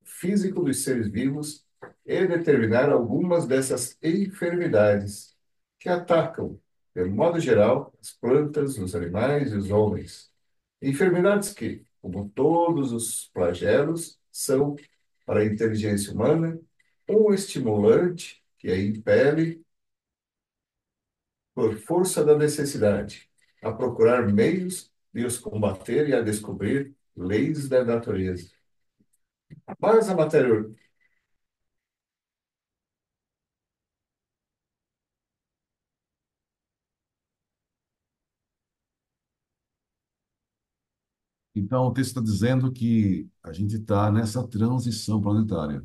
físico dos seres vivos e determinar algumas dessas enfermidades que atacam, de modo geral, as plantas, os animais e os homens. Enfermidades que, como todos os flagelos, são, para a inteligência humana, um estimulante que a impele por força da necessidade, a procurar meios de os combater e a descobrir leis da natureza. Mas a matéria. Então, o texto está dizendo que a gente está nessa transição planetária.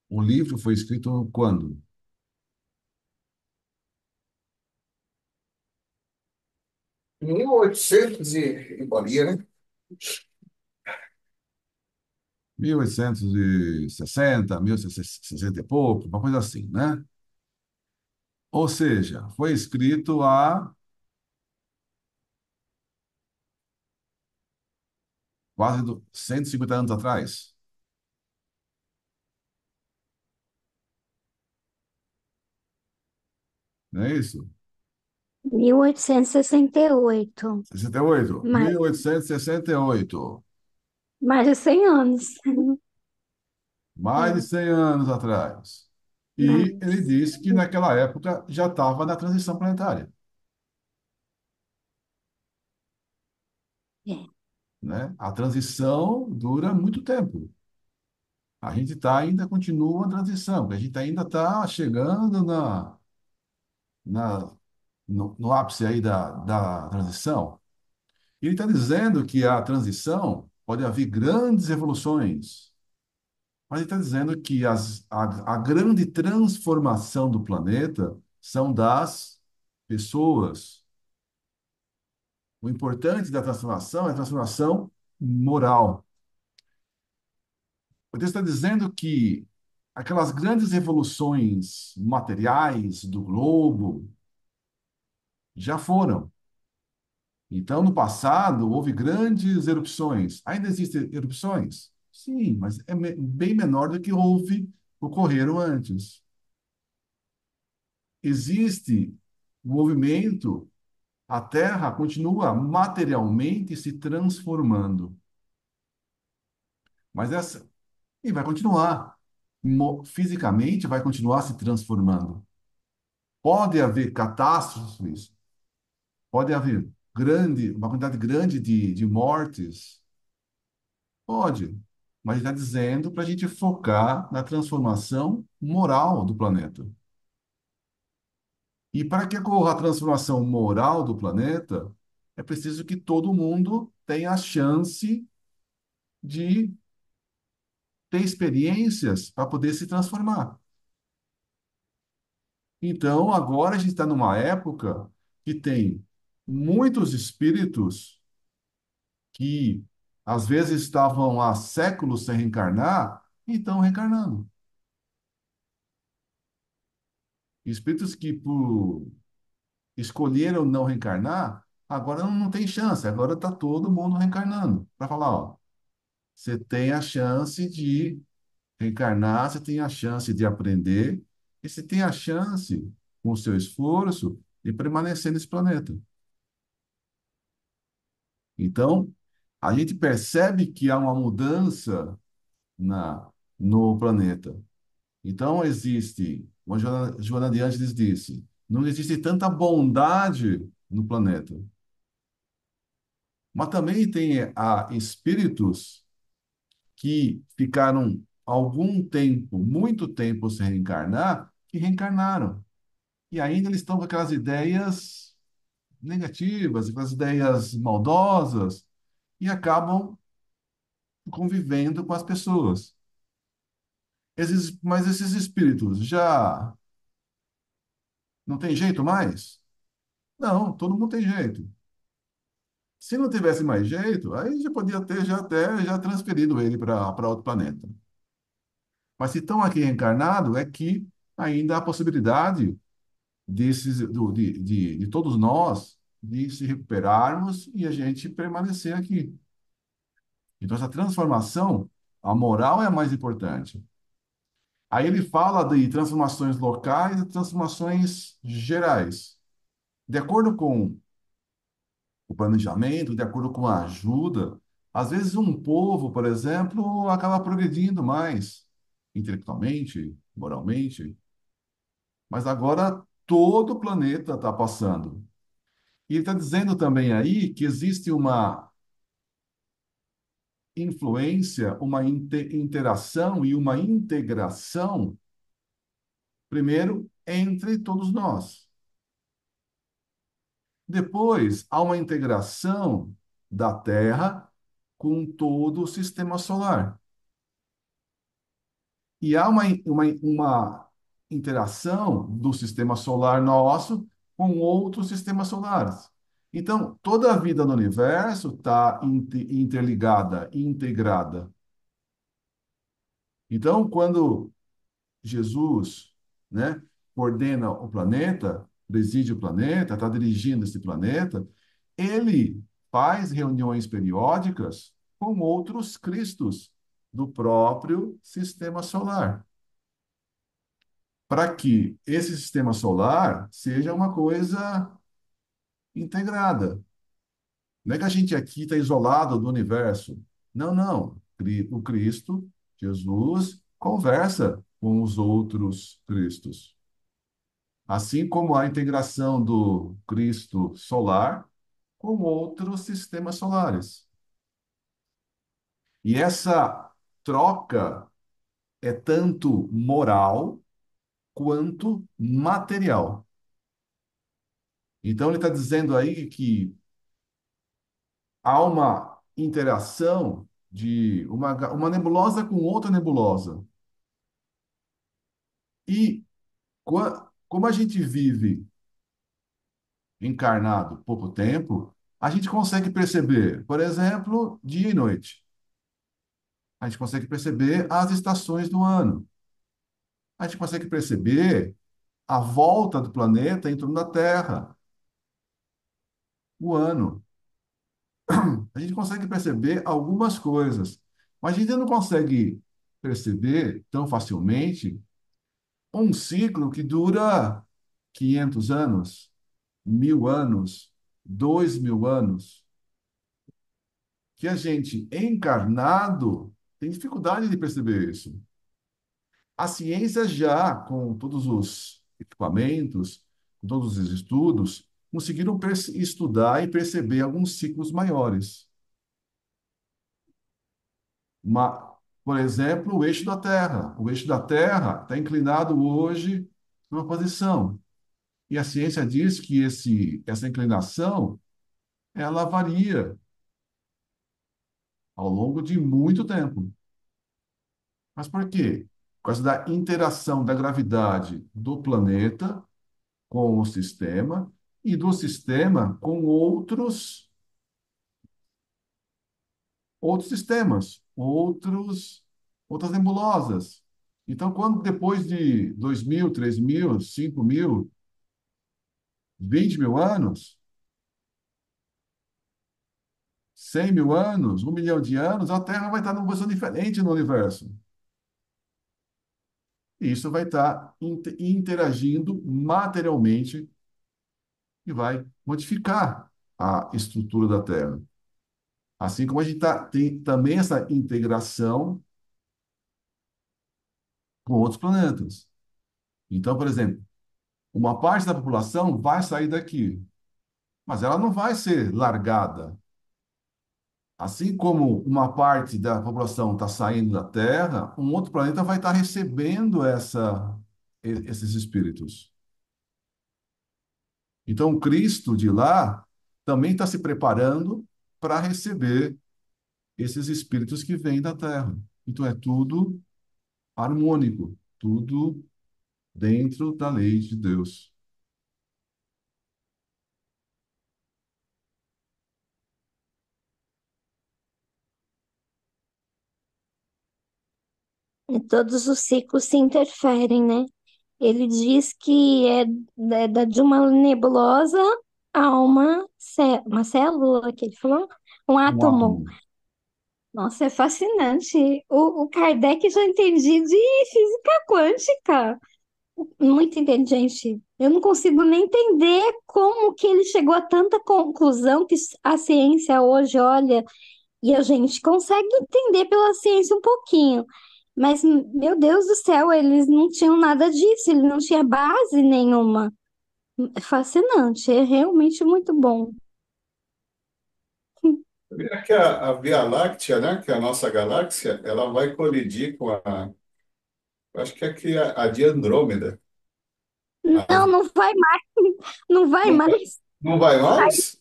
O livro foi escrito quando? 1800 e bolinha, né? 1860, 1860 e pouco, uma coisa assim, né? Ou seja, foi escrito há quase 150 anos atrás. Não é isso? 1868. 68. Mais, 1868. mais de 100 anos. Mais de É, 100 anos atrás. E ele mas, disse que naquela época já estava na transição planetária. né? A transição dura muito tempo. A gente ainda continua a transição, porque a gente ainda está chegando na, no ápice aí da transição. Ele está dizendo que a transição pode haver grandes revoluções, mas ele está dizendo que a grande transformação do planeta são das pessoas. O importante da transformação é a transformação moral. O texto está dizendo que aquelas grandes revoluções materiais do globo já foram. Então, no passado, houve grandes erupções. Ainda existem erupções? Sim, mas é bem menor do que ocorreram antes. Existe movimento, a Terra continua materialmente se transformando. Mas essa, e vai continuar. Fisicamente vai continuar se transformando. Pode haver catástrofes, pode haver uma quantidade grande de mortes, pode, mas está dizendo para a gente focar na transformação moral do planeta. E para que ocorra a transformação moral do planeta, é preciso que todo mundo tenha a chance de ter experiências para poder se transformar. Então, agora a gente está numa época que tem muitos espíritos que às vezes estavam há séculos sem reencarnar e estão reencarnando. Espíritos que escolheram não reencarnar, agora não tem chance, agora está todo mundo reencarnando. Para falar, ó, você tem a chance de reencarnar, você tem a chance de aprender, e você tem a chance, com o seu esforço, de permanecer nesse planeta. Então, a gente percebe que há uma mudança na, no planeta. Então, existe, como a Joana de Ângeles disse, não existe tanta bondade no planeta. Mas também tem espíritos que ficaram algum tempo, muito tempo sem reencarnar, que reencarnaram. E ainda eles estão com aquelas ideias negativas, aquelas ideias maldosas, e acabam convivendo com as pessoas. Mas esses espíritos já não tem jeito mais? Não, todo mundo tem jeito. Se não tivesse mais jeito, aí já podia ter já até já transferido ele para outro planeta. Mas se estão aqui reencarnados, é que ainda há a possibilidade de todos nós de se recuperarmos e a gente permanecer aqui. Então, essa transformação, a moral é a mais importante. Aí ele fala de transformações locais e transformações gerais. De acordo com o planejamento, de acordo com a ajuda, às vezes um povo, por exemplo, acaba progredindo mais intelectualmente, moralmente, mas agora todo o planeta está passando. E ele está dizendo também aí que existe uma influência, uma interação e uma integração, primeiro, entre todos nós. Depois, há uma integração da Terra com todo o sistema solar. E há uma interação do sistema solar nosso com outros sistemas solares. Então, toda a vida no universo está interligada, integrada. Então, quando Jesus, né, coordena o planeta, preside o planeta, está dirigindo esse planeta, ele faz reuniões periódicas com outros Cristos do próprio sistema solar, para que esse sistema solar seja uma coisa integrada. Não é que a gente aqui está isolado do universo. Não, não. O Cristo, Jesus, conversa com os outros Cristos. Assim como a integração do Cristo solar com outros sistemas solares. E essa troca é tanto moral quanto material. Então, ele está dizendo aí que há uma interação de uma nebulosa com outra nebulosa. E como a gente vive encarnado pouco tempo, a gente consegue perceber, por exemplo, dia e noite. A gente consegue perceber as estações do ano. A gente consegue perceber a volta do planeta em torno da Terra, o ano. A gente consegue perceber algumas coisas, mas a gente não consegue perceber tão facilmente um ciclo que dura 500 anos, 1000 anos, 2000 anos, que a gente encarnado tem dificuldade de perceber isso. A ciência já, com todos os equipamentos, com todos os estudos, conseguiram estudar e perceber alguns ciclos maiores. Por exemplo, o eixo da Terra. O eixo da Terra está inclinado hoje numa posição. E a ciência diz que essa inclinação ela varia ao longo de muito tempo. Mas por quê? Por causa da interação da gravidade do planeta com o sistema e do sistema com outros sistemas, outras nebulosas. Então, quando depois de 2000, 3000, 5000, 20 mil anos, 100 mil anos, 1 milhão de anos, a Terra vai estar numa posição diferente no universo. E isso vai estar interagindo materialmente e vai modificar a estrutura da Terra. Assim como a gente tem também essa integração com outros planetas. Então, por exemplo, uma parte da população vai sair daqui, mas ela não vai ser largada. Assim como uma parte da população está saindo da Terra, um outro planeta vai estar recebendo esses espíritos. Então, o Cristo de lá também está se preparando para receber esses espíritos que vêm da Terra. Então, é tudo harmônico, tudo dentro da lei de Deus. E todos os ciclos se interferem, né? Ele diz que de uma nebulosa a uma célula, que ele falou, um Um átomo. átomo. Nossa, é fascinante. O Kardec já entendi de física quântica. Muito inteligente. Eu não consigo nem entender como que ele chegou a tanta conclusão que a ciência hoje olha e a gente consegue entender pela ciência um pouquinho. Mas, meu Deus do céu, eles não tinham nada disso, ele não tinha base nenhuma. É fascinante, é realmente muito bom. É que a Via Láctea, né, que é a nossa galáxia, ela vai colidir com eu acho que é aqui a de Andrômeda. Não, A- não vai mais, não vai não, mais, não vai mais?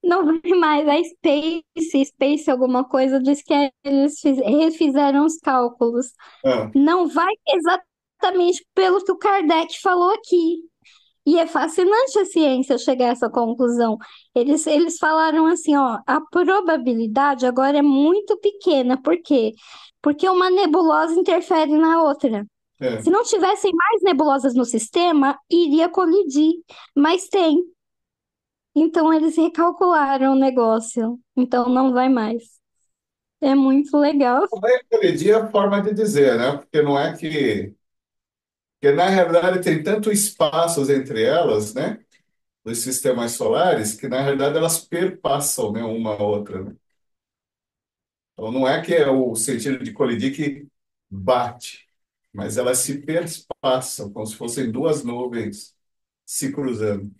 não vai mais. A Space alguma coisa, diz que eles refizeram os cálculos. Ah, Não vai exatamente pelo que o Kardec falou aqui. E é fascinante a ciência chegar a essa conclusão. Eles falaram assim, ó, a probabilidade agora é muito pequena. Por quê? Porque uma nebulosa interfere na outra. é. Se não tivessem mais nebulosas no sistema, iria colidir, mas tem. Então eles recalcularam o negócio. Então não vai mais. É muito legal. Não vai colidir é a forma de dizer, né? Porque não é que... Porque, na realidade, tem tanto espaços entre elas, né? Dos sistemas solares, que, na realidade, elas perpassam, né, uma a outra, né? Então, não é que é o sentido de colidir que bate, mas elas se perpassam, como se fossem duas nuvens se cruzando.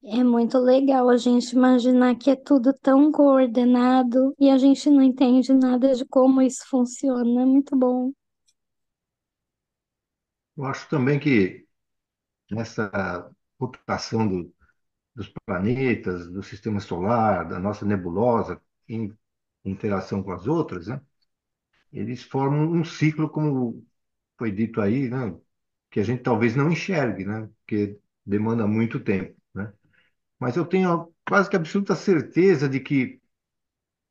É muito legal a gente imaginar que é tudo tão coordenado e a gente não entende nada de como isso funciona. É muito bom. Eu acho também que nessa rotação dos planetas, do sistema solar, da nossa nebulosa, em interação com as outras, né? Eles formam um ciclo, como foi dito aí, né? Que a gente talvez não enxergue, né? Porque demanda muito tempo, né? Mas eu tenho quase que absoluta certeza de que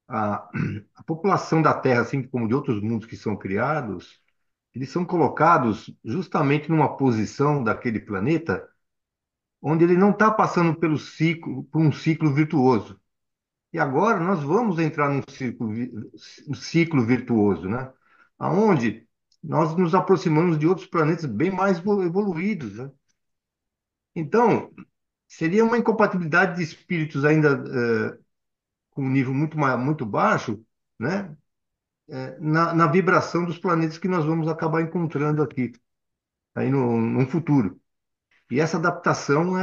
a, a população da Terra, assim como de outros mundos que são criados, eles são colocados justamente numa posição daquele planeta onde ele não está passando por um ciclo virtuoso. E agora nós vamos entrar um ciclo virtuoso, né? Aonde nós nos aproximamos de outros planetas bem mais evoluídos, né? Então, seria uma incompatibilidade de espíritos ainda com um nível muito baixo, né? Na vibração dos planetas que nós vamos acabar encontrando aqui, aí no futuro. E essa adaptação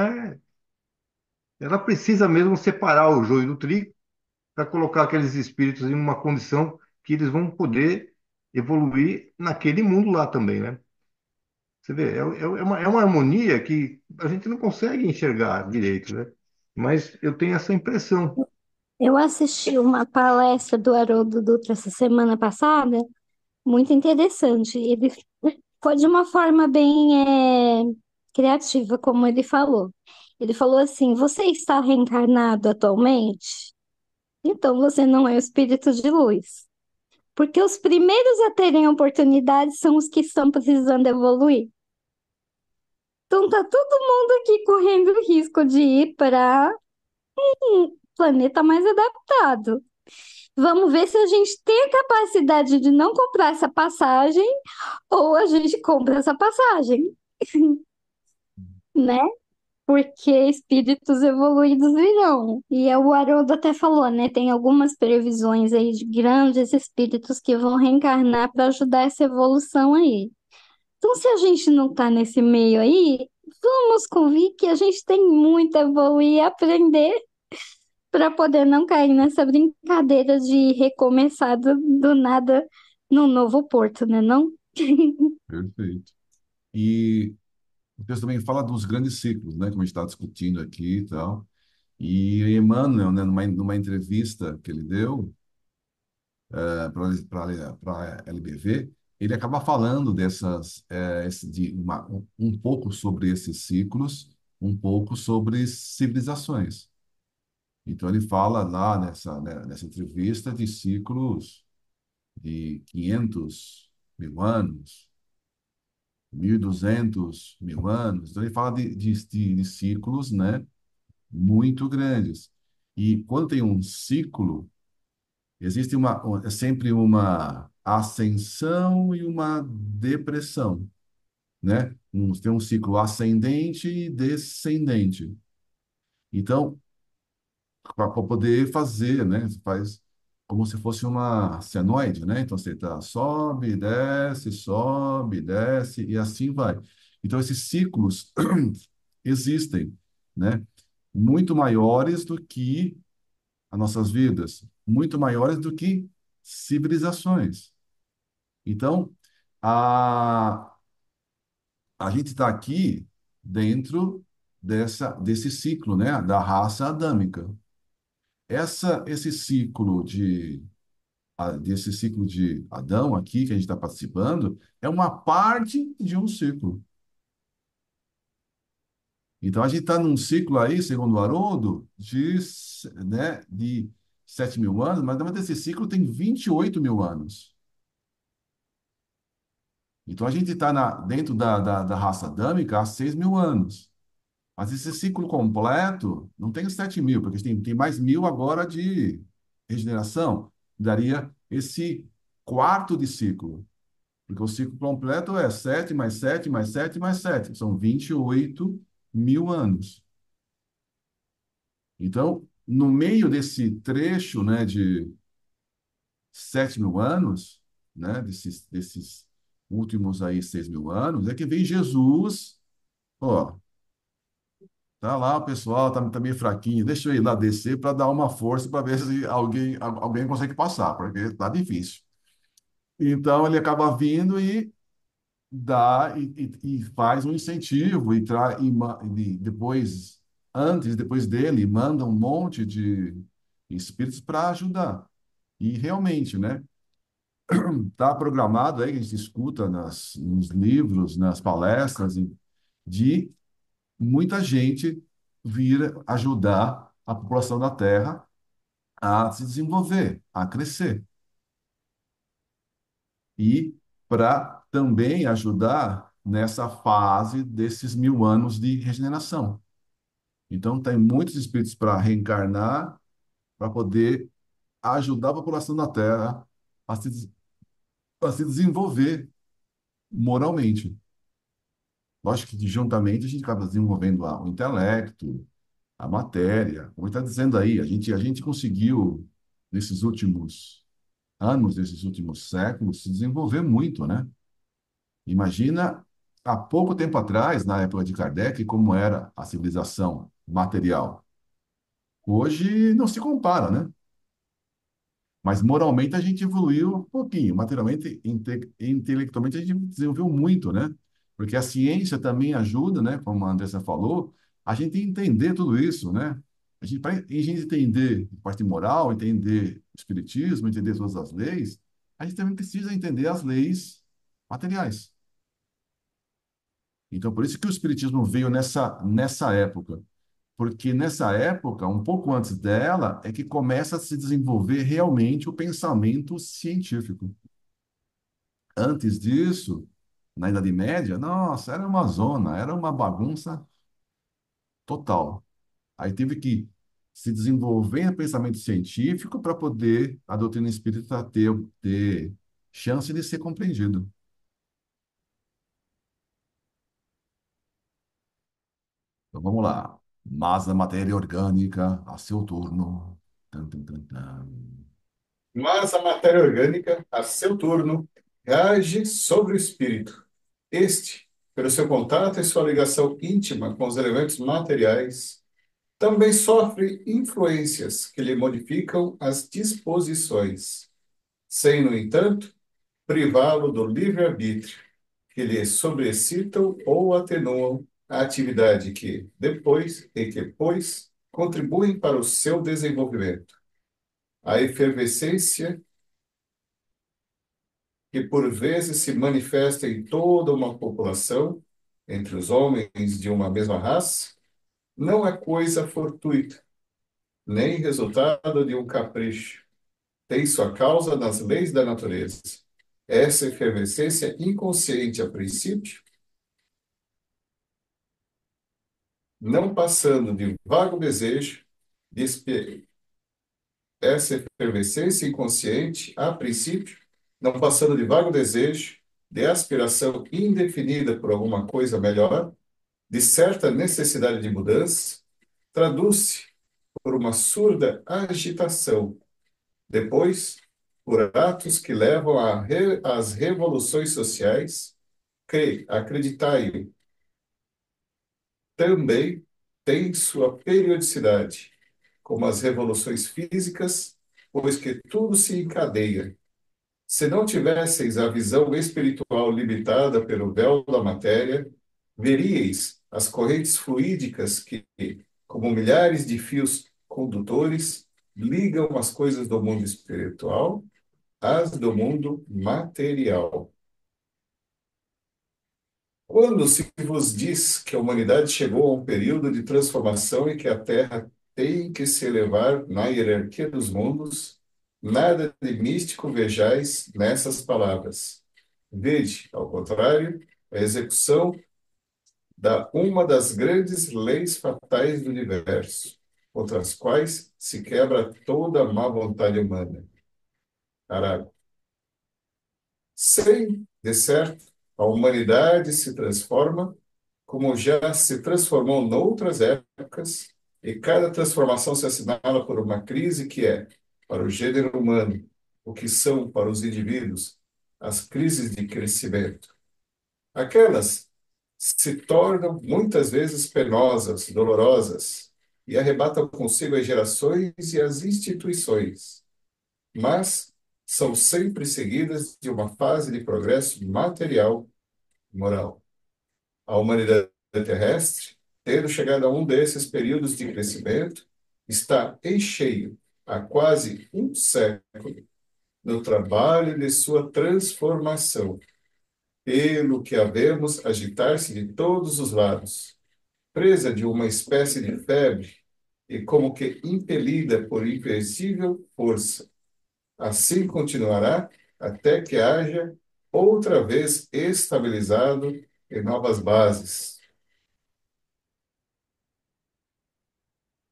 ela precisa mesmo separar o joio do trigo para colocar aqueles espíritos em uma condição que eles vão poder evoluir naquele mundo lá também, né? Você vê, é uma harmonia que a gente não consegue enxergar direito, né? Mas eu tenho essa impressão. Eu assisti uma palestra do Haroldo Dutra essa semana passada, muito interessante. Ele foi de uma forma bem criativa, como ele falou. Ele falou assim: você está reencarnado atualmente? Então você não é o espírito de luz. Porque os primeiros a terem oportunidade são os que estão precisando evoluir. Então tá todo mundo aqui correndo o risco de ir para um planeta mais adaptado. Vamos ver se a gente tem a capacidade de não comprar essa passagem ou a gente compra essa passagem, né? Porque espíritos evoluídos virão. E o Haroldo até falou, né? Tem algumas previsões aí de grandes espíritos que vão reencarnar para ajudar essa evolução aí. Então, se a gente não está nesse meio aí, vamos convir que a gente tem muito a evoluir e aprender para poder não cair nessa brincadeira de recomeçar do nada num novo porto, né, não? Perfeito. E o texto também fala dos grandes ciclos, né, como a gente está discutindo aqui e tal. E Emmanuel, né, numa entrevista que ele deu para a LBV, ele acaba falando um pouco sobre esses ciclos, um pouco sobre civilizações. Então ele fala lá nessa entrevista de ciclos de 500 mil anos, 1.200 mil anos. Então ele fala de ciclos, né, muito grandes. E quando tem um ciclo, existe é sempre uma ascensão e uma depressão, né? Tem um ciclo ascendente e descendente. Então, para poder fazer, né? Você faz como se fosse uma senoide, né? Então você tá, sobe, desce e assim vai. Então esses ciclos existem, né? Muito maiores do que as nossas vidas, muito maiores do que civilizações. Então, a, a gente está aqui dentro desse ciclo, né? Da raça adâmica. Esse ciclo desse ciclo de Adão aqui, que a gente está participando, é uma parte de um ciclo. Então, a gente está num ciclo aí, segundo o Haroldo, de 7 mil anos, mas na esse ciclo tem 28 mil anos. Então, a gente está dentro da raça adâmica há 6 mil anos. Mas esse ciclo completo não tem 7 mil, porque tem mais mil agora de regeneração. Daria esse quarto de ciclo. Porque o ciclo completo é 7 mais 7 mais 7 mais 7. São 28 mil anos. Então, no meio desse trecho, né, de 7 mil anos, né, desses últimos aí 6 mil anos, é que vem Jesus, ó, Tá lá, o pessoal tá meio fraquinho. Deixa eu ir lá descer para dar uma força para ver se alguém consegue passar, porque tá difícil. Então ele acaba vindo e dá e faz um incentivo e, e depois, antes, depois dele, manda um monte de espíritos para ajudar. E realmente, né? Está programado aí, que a gente escuta nos livros, nas palestras, de muita gente vir ajudar a população da Terra a se desenvolver, a crescer. E para também ajudar nessa fase desses 1000 anos de regeneração. Então, tem muitos espíritos para reencarnar, para poder ajudar a população da Terra a se desenvolver moralmente. Lógico que juntamente a gente acaba desenvolvendo o intelecto, a matéria. Como está dizendo aí, a gente conseguiu, nesses últimos anos, nesses últimos séculos, se desenvolver muito, né? Imagina há pouco tempo atrás, na época de Kardec, como era a civilização material. Hoje não se compara, né? Mas moralmente a gente evoluiu um pouquinho, materialmente, intelectualmente a gente desenvolveu muito, né? Porque a ciência também ajuda, né? Como a Andressa falou, a gente entender tudo isso, né? Para a gente entender a parte moral, entender o espiritismo, entender todas as leis, a gente também precisa entender as leis materiais. Então, por isso que o espiritismo veio nessa época. Porque nessa época, um pouco antes dela, é que começa a se desenvolver realmente o pensamento científico. Antes disso, na Idade Média, nossa, era uma zona, era uma bagunça total. Aí teve que se desenvolver o pensamento científico para poder a doutrina espírita ter chance de ser compreendido. Então vamos lá. Mas a matéria orgânica, a seu turno. Tan, tan, tan, tan. Mas a matéria orgânica, a seu turno, reage sobre o espírito. Este, pelo seu contato e sua ligação íntima com os elementos materiais, também sofre influências que lhe modificam as disposições, sem, no entanto, privá-lo do livre-arbítrio, que lhe sobrescitam ou atenuam a atividade pois, contribuem para o seu desenvolvimento. A efervescência que por vezes se manifesta em toda uma população, entre os homens de uma mesma raça, não é coisa fortuita, nem resultado de um capricho. Tem sua causa nas leis da natureza. Essa efervescência inconsciente a princípio, não passando de vago desejo, essa efervescência inconsciente a princípio, não passando de vago desejo, de aspiração indefinida por alguma coisa melhor, de certa necessidade de mudança, traduz-se por uma surda agitação, depois, por atos que levam às revoluções sociais, que, acreditai-o, também tem sua periodicidade, como as revoluções físicas, pois que tudo se encadeia. Se não tivesseis a visão espiritual limitada pelo véu da matéria, veríeis as correntes fluídicas que, como milhares de fios condutores, ligam as coisas do mundo espiritual às do mundo material. Quando se vos diz que a humanidade chegou a um período de transformação e que a Terra tem que se elevar na hierarquia dos mundos, nada de místico vejais nessas palavras. Vede, ao contrário, a execução da uma das grandes leis fatais do universo, contra as quais se quebra toda a má vontade humana. Parágrafo. Sem, de certo, a humanidade se transforma como já se transformou noutras épocas, e cada transformação se assinala por uma crise que é, para o gênero humano, o que são para os indivíduos as crises de crescimento. Aquelas se tornam muitas vezes penosas, dolorosas, e arrebatam consigo as gerações e as instituições, mas são sempre seguidas de uma fase de progresso material e moral. A humanidade terrestre, tendo chegado a um desses períodos de crescimento, está em cheio, há quase um século, no trabalho de sua transformação, pelo que a vemos agitar-se de todos os lados, presa de uma espécie de febre e como que impelida por invencível força. Assim continuará até que haja outra vez estabilizado em novas bases.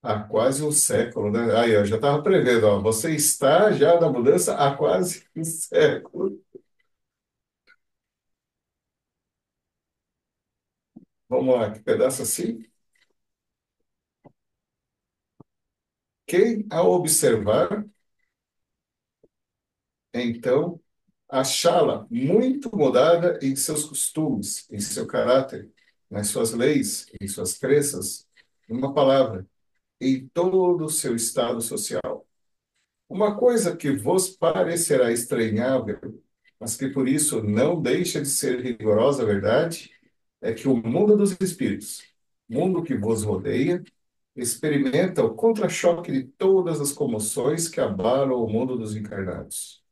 Há quase um século, né? Aí, eu já estava prevendo, ó, você está já na mudança há quase um século. Vamos lá, que pedaço assim? Quem, ao observar, então, achá-la muito mudada em seus costumes, em seu caráter, nas suas leis, em suas crenças, numa palavra, em todo o seu estado social. Uma coisa que vos parecerá estranhável, mas que por isso não deixa de ser rigorosa verdade, é que o mundo dos espíritos, mundo que vos rodeia, experimenta o contra-choque de todas as comoções que abalam o mundo dos encarnados.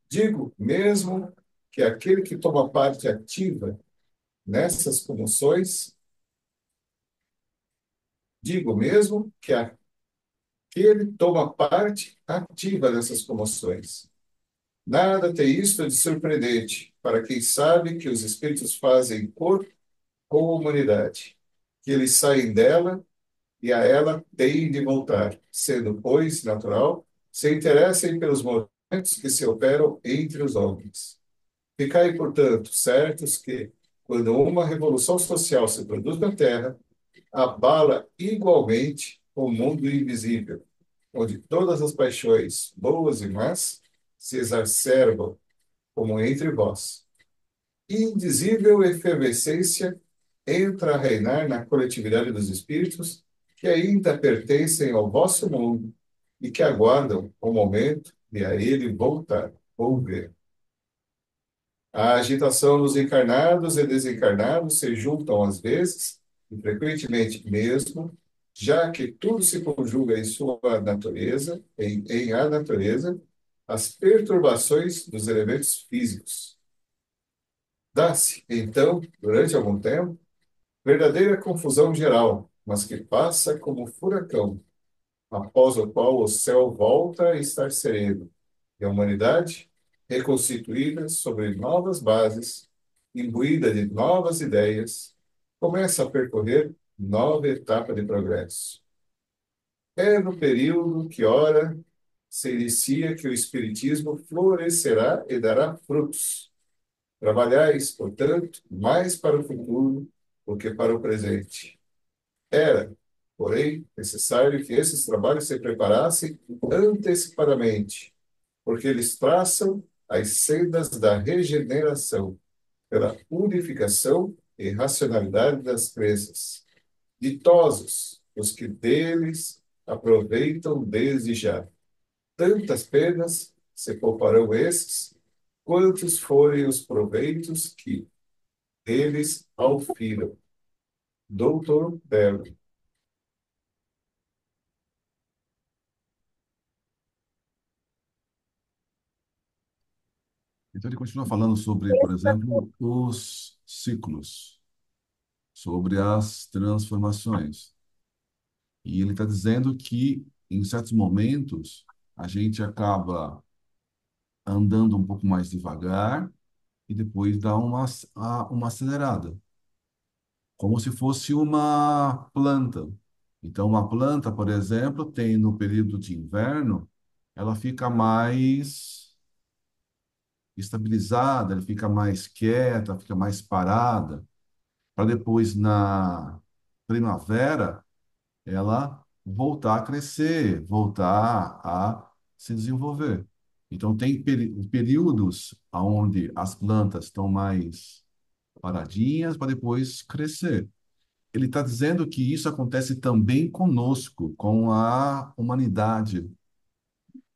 Digo mesmo que aquele que toma parte ativa nessas comoções, digo mesmo que aquele toma parte ativa nessas comoções. Nada tem isto de surpreendente para quem sabe que os espíritos fazem corpo com a humanidade, que eles saem dela e a ela têm de voltar, sendo, pois, natural, se interessem pelos movimentos que se operam entre os homens. Ficai, portanto, certos que, quando uma revolução social se produz na Terra, abala igualmente o mundo invisível, onde todas as paixões, boas e más, se exacerbam, como entre vós. Indizível efervescência entra a reinar na coletividade dos espíritos que ainda pertencem ao vosso mundo e que aguardam o momento de a ele voltar ou ver. A agitação dos encarnados e desencarnados se juntam às vezes, e frequentemente mesmo, já que tudo se conjuga em sua natureza, em a natureza, as perturbações dos elementos físicos. Dá-se, então, durante algum tempo, verdadeira confusão geral, mas que passa como furacão, após o qual o céu volta a estar sereno, e a humanidade, reconstituída sobre novas bases, imbuída de novas ideias, começa a percorrer nova etapa de progresso. É no período que, ora, se inicia que o Espiritismo florescerá e dará frutos. Trabalhais, portanto, mais para o futuro do que para o presente. Era, porém, necessário que esses trabalhos se preparassem antecipadamente, porque eles traçam as sendas da regeneração, pela unificação e racionalidade das crenças. Ditosos os que deles aproveitam desde já. Tantas penas se pouparão esses, quantos forem os proveitos que deles aufiram. Doutor Belo. Então ele continua falando sobre, por exemplo, os ciclos, sobre as transformações. E ele está dizendo que, em certos momentos, a gente acaba andando um pouco mais devagar e depois dá uma acelerada, como se fosse uma planta. Então, uma planta, por exemplo, tem no período de inverno, ela fica mais estabilizada, ela fica mais quieta, fica mais parada, para depois, na primavera, ela voltar a crescer, voltar a se desenvolver. Então, tem períodos onde as plantas estão mais paradinhas para depois crescer. Ele está dizendo que isso acontece também conosco, com a humanidade,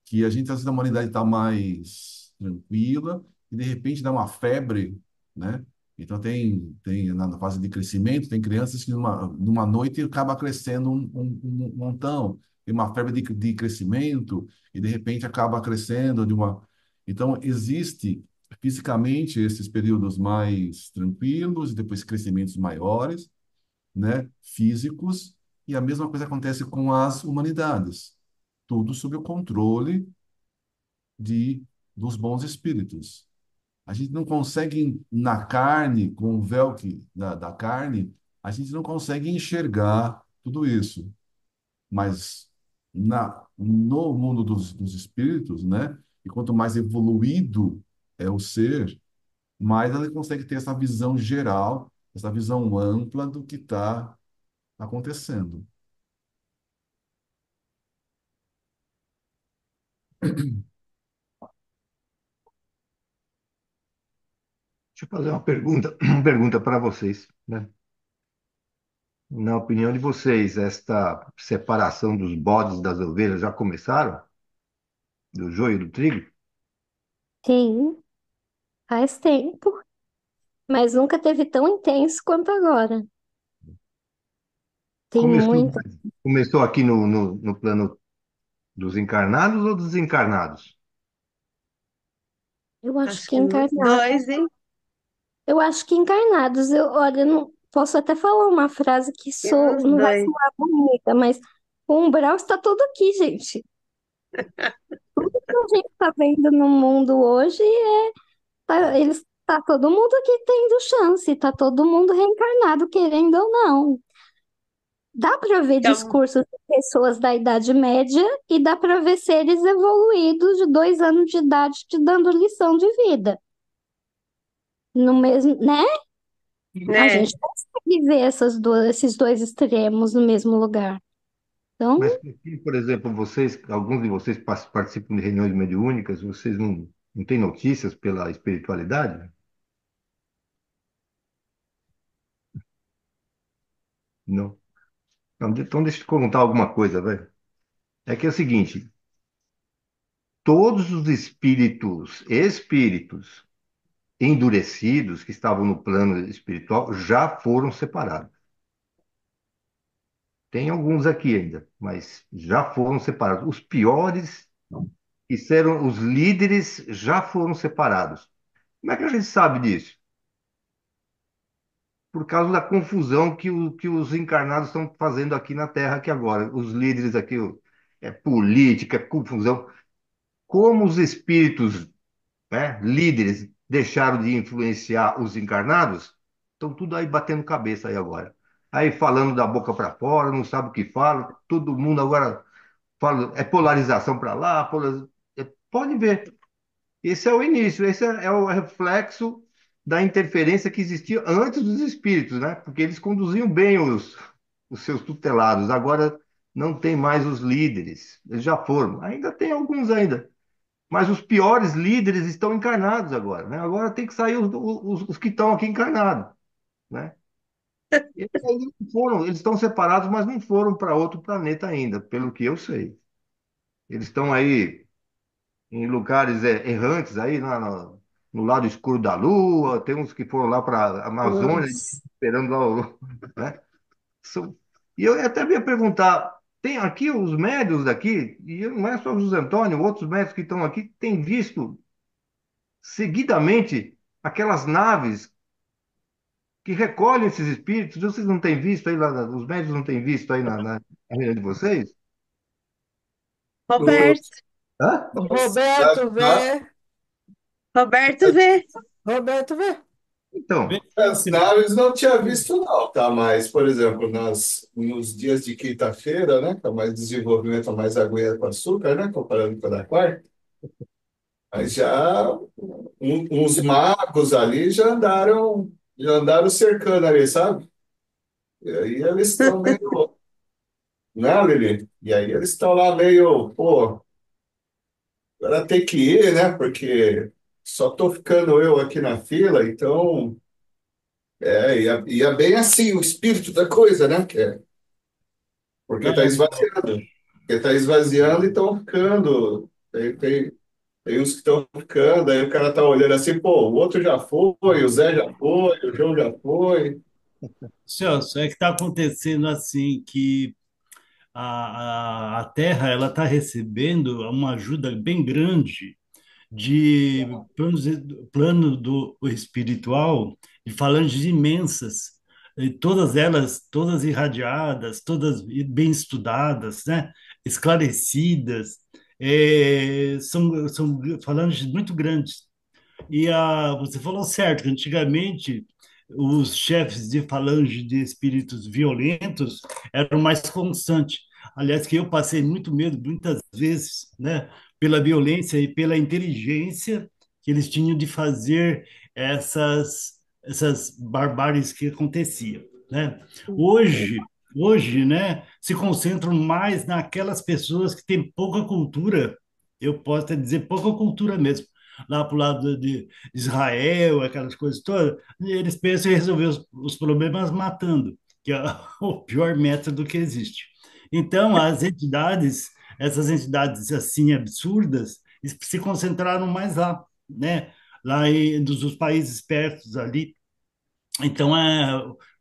que a gente, às vezes, a humanidade está mais tranquila e, de repente, dá uma febre, né? Então, tem na fase de crescimento, tem crianças que numa noite acaba crescendo um montão. Tem uma febre de crescimento e, de repente, acaba crescendo de uma... Então, existe fisicamente esses períodos mais tranquilos e depois crescimentos maiores, né? Físicos, e a mesma coisa acontece com as humanidades. Tudo sob o controle de dos bons espíritos. A gente não consegue na carne, com o véu da carne, a gente não consegue enxergar tudo isso. Mas no mundo dos espíritos, né? E quanto mais evoluído é o ser, mais ele consegue ter essa visão geral, essa visão ampla do que está acontecendo. Deixa eu fazer uma pergunta, uma pergunta para vocês, né? Na opinião de vocês, esta separação dos bodes das ovelhas já começaram? Do joio e do trigo? Sim, faz tempo, mas nunca teve tão intenso quanto agora. Tem Começou, muita. começou aqui no plano dos encarnados ou dos desencarnados? Eu acho Acho que que nos encarnados. dois, hein? Eu acho que encarnados. Olha, eu não posso até falar uma frase que E nos não vai dois. soar bonita, mas o umbral está todo aqui, gente. Tudo que a gente está vendo no mundo hoje tá todo mundo aqui tendo chance, tá todo mundo reencarnado, querendo ou não. Dá para ver Então, discursos de pessoas da Idade Média e dá para ver seres evoluídos de 2 anos de idade te dando lição de vida. No mesmo, né? A né? gente consegue ver esses dois extremos no mesmo lugar. Mas, Então, por exemplo, vocês, alguns de vocês participam de reuniões mediúnicas, vocês não têm notícias pela espiritualidade? Não. Não, então deixa eu te contar alguma coisa, velho. É que é o seguinte, todos os espíritos endurecidos que estavam no plano espiritual já foram separados. Tem alguns aqui ainda, mas já foram separados. Os piores, que serão os líderes, já foram separados. Como é que a gente sabe disso? Por causa da confusão que os encarnados estão fazendo aqui na Terra, aqui agora. Os líderes aqui, é política, é confusão. Como os espíritos, né, líderes deixaram de influenciar os encarnados, estão tudo aí batendo cabeça aí agora. Aí falando da boca para fora, não sabe o que fala, todo mundo agora fala, é polarização para lá, pode ver. Esse é o início, esse é o reflexo da interferência que existia antes dos espíritos, né? Porque eles conduziam bem os seus tutelados. Agora não tem mais os líderes, eles já foram. Ainda tem alguns ainda, mas os piores líderes estão encarnados agora, né? Agora tem que sair os que estão aqui encarnados, né? Eles ainda não foram, eles estão separados, mas não foram para outro planeta ainda, pelo que eu sei. Eles estão aí em lugares errantes aí no lado escuro da Lua, tem uns que foram lá para a Amazônia nossa. esperando lá, né? São- E eu até ia perguntar, tem aqui os médios daqui, e não é só o José Antônio, outros médios que estão aqui, têm visto seguidamente aquelas naves que recolhem esses espíritos. Vocês não têm visto aí, os médios não têm visto aí na reunião de vocês? Roberto, Hã? Roberto vê, Roberto vê. Roberto vê. Então, As naves não tinha visto não, tá? Mas, por exemplo, nos dias de quinta-feira, né? Com mais desenvolvimento, mais aguinha com açúcar, né? Comparando com a da quarta. Aí já uns magos ali já andaram cercando ali, sabe? E aí eles estão meio, né, Lili? E aí eles estão lá meio, pô, agora tem que ir, né? Porque só tô ficando eu aqui na fila, então E é bem assim o espírito da coisa, né? Porque Não, está esvaziando. Porque está esvaziando e estão ficando. Tem uns que estão ficando, aí o cara tá olhando assim, pô, o outro já foi, o Zé já foi, o João já foi. Celso, é que está acontecendo assim que a Terra ela está recebendo uma ajuda bem grande de plano do espiritual, de falanges imensas, e todas elas, todas irradiadas, todas bem estudadas, né? Esclarecidas, são falanges muito grandes. Você falou certo, que antigamente os chefes de falange de espíritos violentos eram mais constantes. Aliás, que eu passei muito medo, muitas vezes, né, pela violência e pela inteligência que eles tinham de fazer essas barbáries que aconteciam, né? Hoje, né, se concentram mais naquelas pessoas que têm pouca cultura, eu posso até dizer pouca cultura mesmo, lá para o lado de Israel, aquelas coisas todas, e eles pensam em resolver os problemas matando, que é o pior método que existe. Então, essas entidades assim absurdas, se concentraram mais lá, né? Lá dos países perto ali, então,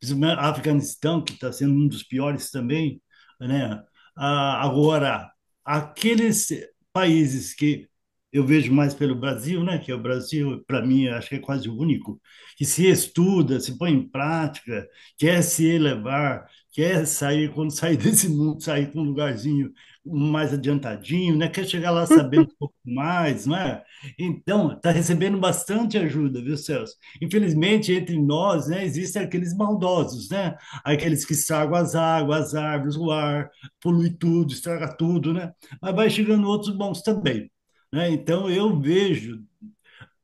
principalmente Afeganistão, que está sendo um dos piores também, né? Agora, aqueles países que eu vejo mais pelo Brasil, né? Que é o Brasil, para mim, acho que é quase o único, que se estuda, se põe em prática, quer se elevar, quer sair, quando sair desse mundo, sair para um lugarzinho mais adiantadinho, né? Quer chegar lá sabendo um pouco mais, não é? Então, está recebendo bastante ajuda, viu, Celso? Infelizmente, entre nós, né, existem aqueles maldosos, né? Aqueles que estragam as águas, as árvores, o ar, polui tudo, estraga tudo, né? Mas vai chegando outros bons também, né? Então, eu vejo,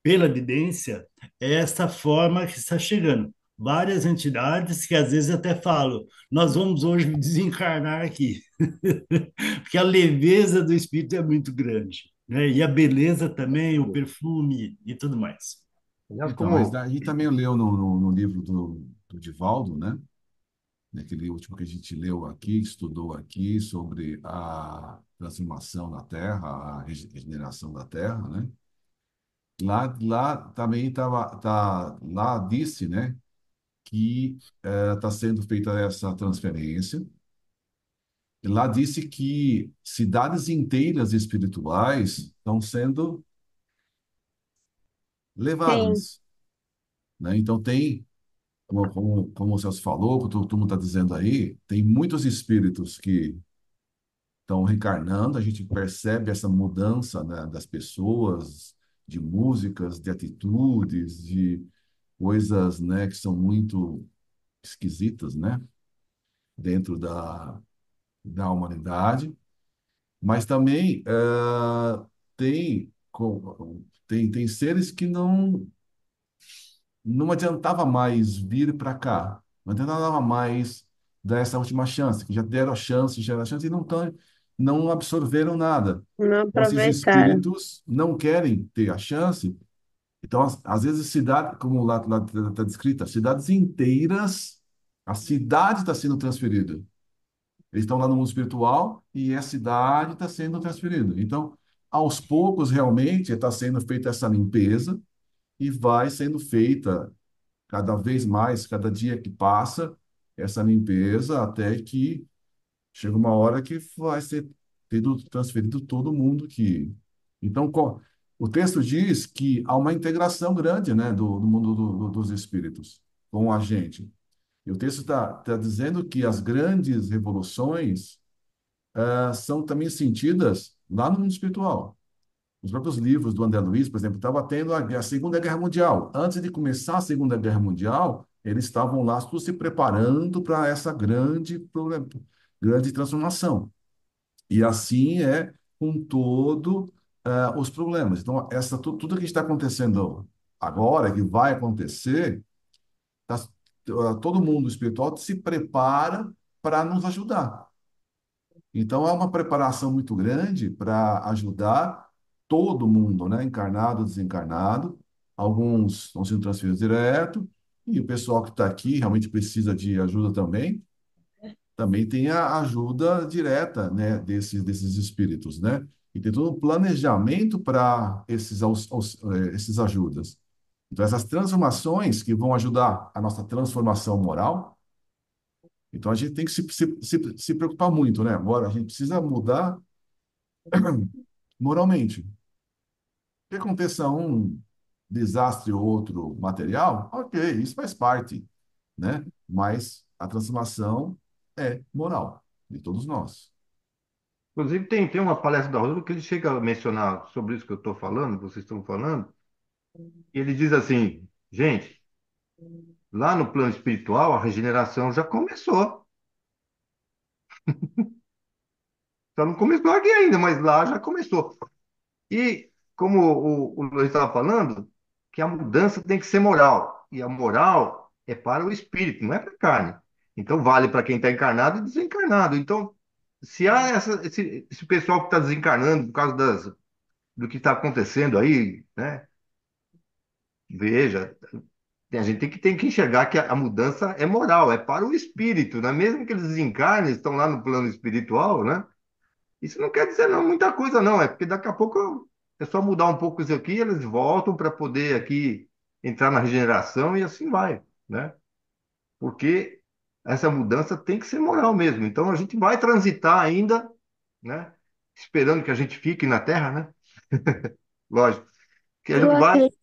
pela evidência, essa forma que está chegando. Várias entidades que às vezes até falam, nós vamos hoje desencarnar aqui, porque a leveza do espírito é muito grande, né? E a beleza também, o perfume e tudo mais. Aliás, Então, mas como daí também leu no livro do Divaldo, né? Naquele último que a gente leu aqui, estudou aqui sobre a transformação da Terra, a regeneração da Terra, né? Lá também lá disse, né, que está sendo feita essa transferência. E lá disse que cidades inteiras espirituais estão sendo Sim, levadas, né? Então tem, como o Celso falou, que todo mundo está dizendo aí, tem muitos espíritos que estão reencarnando, a gente percebe essa mudança, né, das pessoas, de músicas, de atitudes, de coisas, né, que são muito esquisitas, né, dentro da humanidade, mas também tem seres que não adiantava mais vir para cá, não adiantava mais dar essa última chance, que já deram a chance, já deram a chance e não absorveram nada. não Então, esses aproveitaram. espíritos não querem ter a chance. Então, às vezes, cidade, como lá está descrita, cidades inteiras, a cidade está sendo transferida. Eles estão lá no mundo espiritual e a cidade está sendo transferida. Então, aos poucos, realmente, está sendo feita essa limpeza e vai sendo feita cada vez mais, cada dia que passa, essa limpeza até que chega uma hora que vai ser transferido todo mundo que. Então, o texto diz que há uma integração grande, né, do mundo dos espíritos com a gente. E o texto está dizendo que as grandes revoluções são também sentidas lá no mundo espiritual. Os próprios livros do André Luiz, por exemplo, estava tendo a Segunda Guerra Mundial. Antes de começar a Segunda Guerra Mundial, eles estavam lá tudo se preparando para essa grande transformação. E assim é com todo os problemas. Então, tudo que está acontecendo agora, que vai acontecer, tá- todo mundo espiritual se prepara para nos ajudar. Então, há uma preparação muito grande para ajudar todo mundo, né? Encarnado, desencarnado. Alguns estão sendo transferidos direto E o pessoal que está aqui realmente precisa de ajuda também tem a ajuda direta, né, desses espíritos, né? E tem todo um planejamento para esses ajudas. Então, essas transformações que vão ajudar a nossa transformação moral, então a gente tem que se preocupar muito, né? Agora, a gente precisa mudar moralmente. Que aconteça um desastre ou outro material, ok, isso faz parte, né? Mas a transformação é moral de todos nós. Inclusive, tem uma palestra da Rosa que ele chega a mencionar sobre isso que eu estou falando, que vocês estão falando, e ele diz assim, gente, lá no plano espiritual, a regeneração já começou. Só não começou aqui ainda, mas lá já começou. E, como o Luiz estava falando, que a mudança tem que ser moral. E a moral é para o espírito, não é para a carne. Então, vale para quem está encarnado e desencarnado. Então, se há esse pessoal que está desencarnando por causa do que está acontecendo aí, né? Veja, a gente tem que enxergar que a mudança é moral, é para o espírito, né? Mesmo que eles desencarnem, estão lá no plano espiritual, né? Isso não quer dizer não muita coisa, não. É porque daqui a pouco é só mudar um pouco isso aqui, eles voltam para poder aqui entrar na regeneração e assim vai, né? Porque essa mudança tem que ser moral mesmo. Então a gente vai transitar ainda, né? Esperando que a gente fique na Terra, né? Lógico. Que a Eu gente acredito,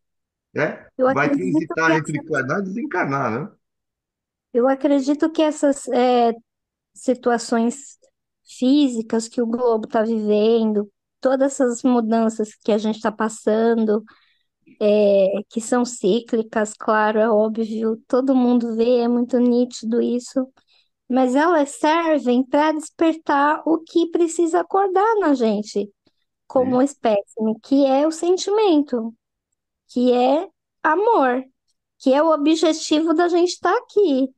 eu vai acredito que transitar entre encarnar e desencarnar, né? eu acredito que essas situações físicas que o globo está vivendo, todas essas mudanças que a gente está passando, que são cíclicas, claro, é óbvio, todo mundo vê, é muito nítido isso, mas elas servem para despertar o que precisa acordar na gente, como Sim, espécime, que é o sentimento, que é amor, que é o objetivo da gente estar aqui,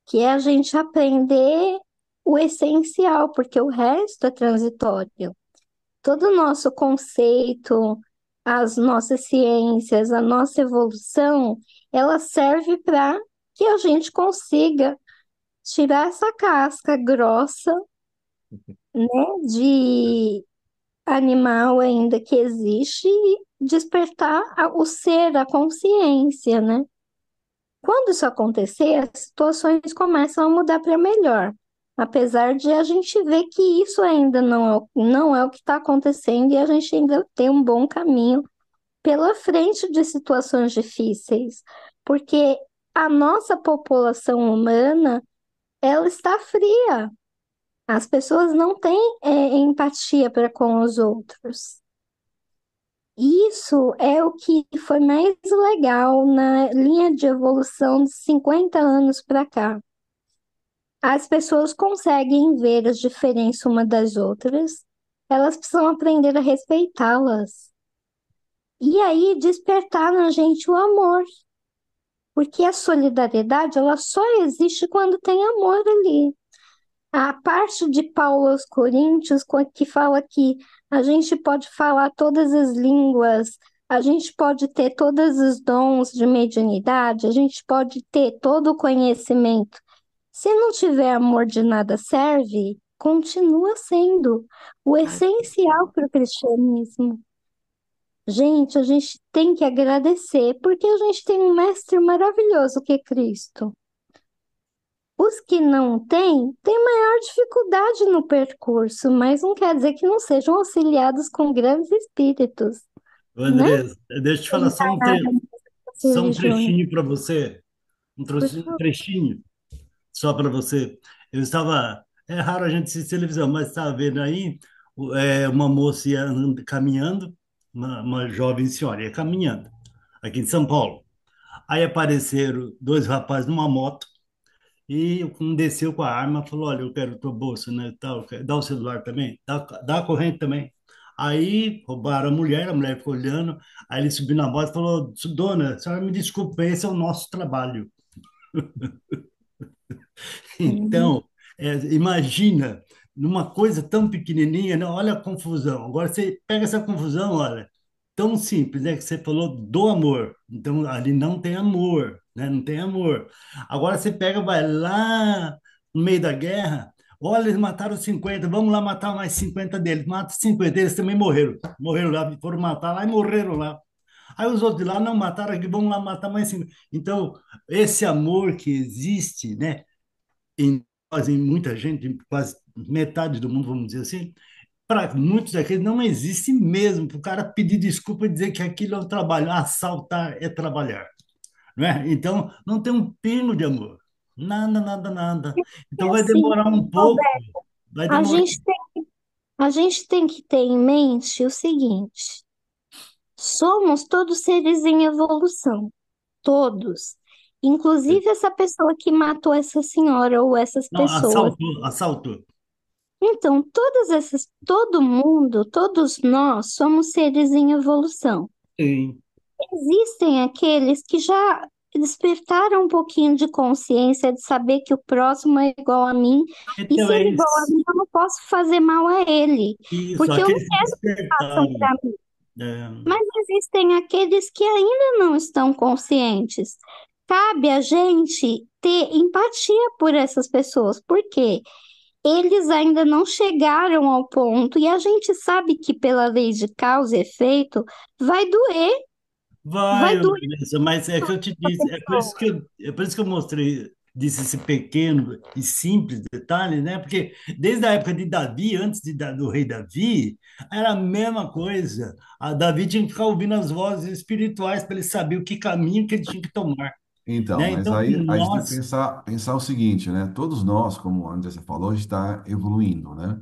que é a gente aprender o essencial, porque o resto é transitório. Todo o nosso conceito, as nossas ciências, a nossa evolução, ela serve para que a gente consiga tirar essa casca grossa, né, de animal ainda que existe e despertar o ser, a consciência, né? Quando isso acontecer, as situações começam a mudar para melhor. Apesar de a gente ver que isso ainda não é o que está acontecendo e a gente ainda tem um bom caminho pela frente de situações difíceis, porque a nossa população humana, ela está fria. As pessoas não têm empatia para com os outros. Isso é o que foi mais legal na linha de evolução de 50 anos para cá. As pessoas conseguem ver as diferenças uma das outras, elas precisam aprender a respeitá-las. E aí despertar na gente o amor, porque a solidariedade ela só existe quando tem amor ali. A parte de Paulo aos Coríntios, que fala que a gente pode falar todas as línguas, a gente pode ter todos os dons de mediunidade, a gente pode ter todo o conhecimento. Se não tiver amor, de nada serve, continua sendo o essencial para o cristianismo. Gente, a gente tem que agradecer, porque a gente tem um mestre maravilhoso que é Cristo. Os que não têm, têm maior dificuldade no percurso, mas não quer dizer que não sejam auxiliados com grandes espíritos, Ô, né? Andrés, deixa eu te falar só um Silvio Júnior. trechinho para você, Por um favor. trechinho só para você. Eu estava, é raro a gente assistir televisão, mas estava vendo aí uma moça caminhando, uma jovem senhora ia caminhando, aqui em São Paulo. Aí apareceram dois rapazes numa moto e um desceu com a arma, falou: Olha, eu quero tua bolsa, né? Tal, dá o celular também, dá a corrente também. Aí roubaram a mulher ficou olhando, aí ele subiu na moto e falou: Dona, a senhora me desculpe, esse é o nosso trabalho. Uhum. Então, imagina, numa coisa tão pequenininha, né? Olha a confusão. Agora você pega essa confusão, olha, tão simples, né? Que você falou do amor. Então, ali não tem amor, né? Não tem amor. Agora você pega, vai lá no meio da guerra, olha, eles mataram 50, vamos lá matar mais 50 deles. Mata 50, eles também morreram. Morreram lá, foram matar lá e morreram lá. Aí os outros de lá não mataram aqui, vamos lá matar mais 50. Então, esse amor que existe, né? Em nós, em muita gente, em quase metade do mundo, vamos dizer assim, para muitos daqueles não existe mesmo. Para o cara pedir desculpa e dizer que aquilo é um trabalho, assaltar é trabalhar, não é? Então, não tem um pingo de amor. Nada, nada, nada. E Então, vai assim, demorar um pouco, Roberto, vai a demorar. gente tem, a gente tem que ter em mente o seguinte: somos todos seres em evolução, todos. Inclusive essa pessoa que matou essa senhora ou essas Não, pessoas. assaltou, assaltou. Então, todo mundo, todos nós somos seres em evolução. Sim. Existem aqueles que já despertaram um pouquinho de consciência de saber que o próximo é igual a mim, e Então, se é ele é igual a isso. mim, eu não posso fazer mal a ele, Isso, porque eu não aqueles que quero que façam despertaram. para mim. É, Mas existem aqueles que ainda não estão conscientes. Cabe a gente ter empatia por essas pessoas, porque eles ainda não chegaram ao ponto, e a gente sabe que pela lei de causa e efeito vai doer, vai vai, doer Vanessa, mas é que eu te a disse, pessoa. é por isso que eu mostrei, disse esse pequeno e simples detalhe, né? Porque desde a época de Davi, antes do rei Davi, era a mesma coisa. A Davi tinha que ficar ouvindo as vozes espirituais para ele saber o que caminho que ele tinha que tomar, Então, né? mas Então, aí a gente tem que nós, pensar o seguinte, né? Todos nós, como a Andressa falou, a gente está evoluindo, né?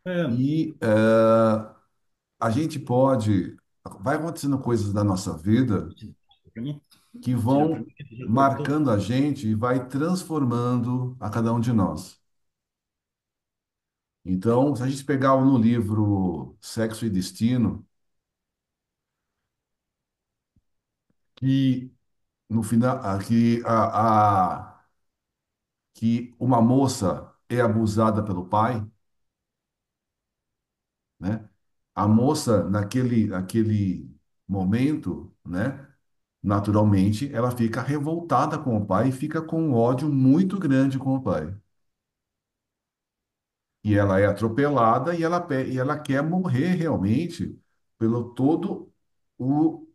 é, E a gente pode, vai acontecendo coisas da nossa vida para mim, que tira para vão mim que já cortou. marcando a gente e vai transformando a cada um de nós. Então, se a gente pegar no livro Sexo e Destino, que no final, que uma moça é abusada pelo pai, né? A moça, naquele momento, né? Naturalmente, ela fica revoltada com o pai e fica com um ódio muito grande com o pai. E ela é atropelada e ela quer morrer realmente pelo todo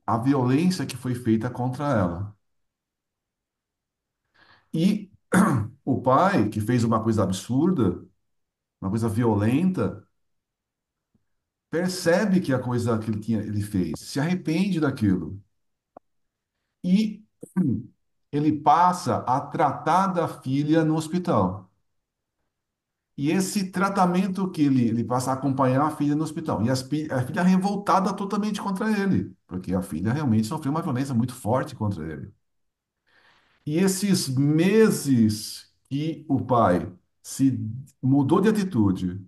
a violência que foi feita contra ela. E o pai, que fez uma coisa absurda, uma coisa violenta, percebe que a coisa que ele fez, se arrepende daquilo. E ele passa a tratar da filha no hospital. E esse tratamento que ele passa a acompanhar a filha no hospital. E a filha é revoltada totalmente contra ele, porque a filha realmente sofreu uma violência muito forte contra ele. E esses meses que o pai se mudou de atitude,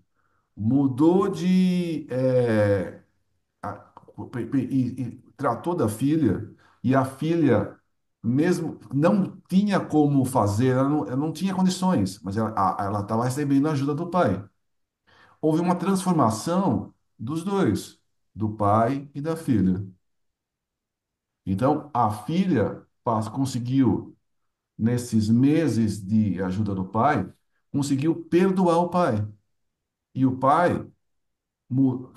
mudou de a- e tratou da filha, e a filha mesmo não tinha como fazer, ela não tinha condições, mas ela estava recebendo a ajuda do pai. Houve uma transformação dos dois, do pai e da filha. Então, a filha conseguiu, nesses meses de ajuda do pai, conseguiu perdoar o pai. E o pai mu-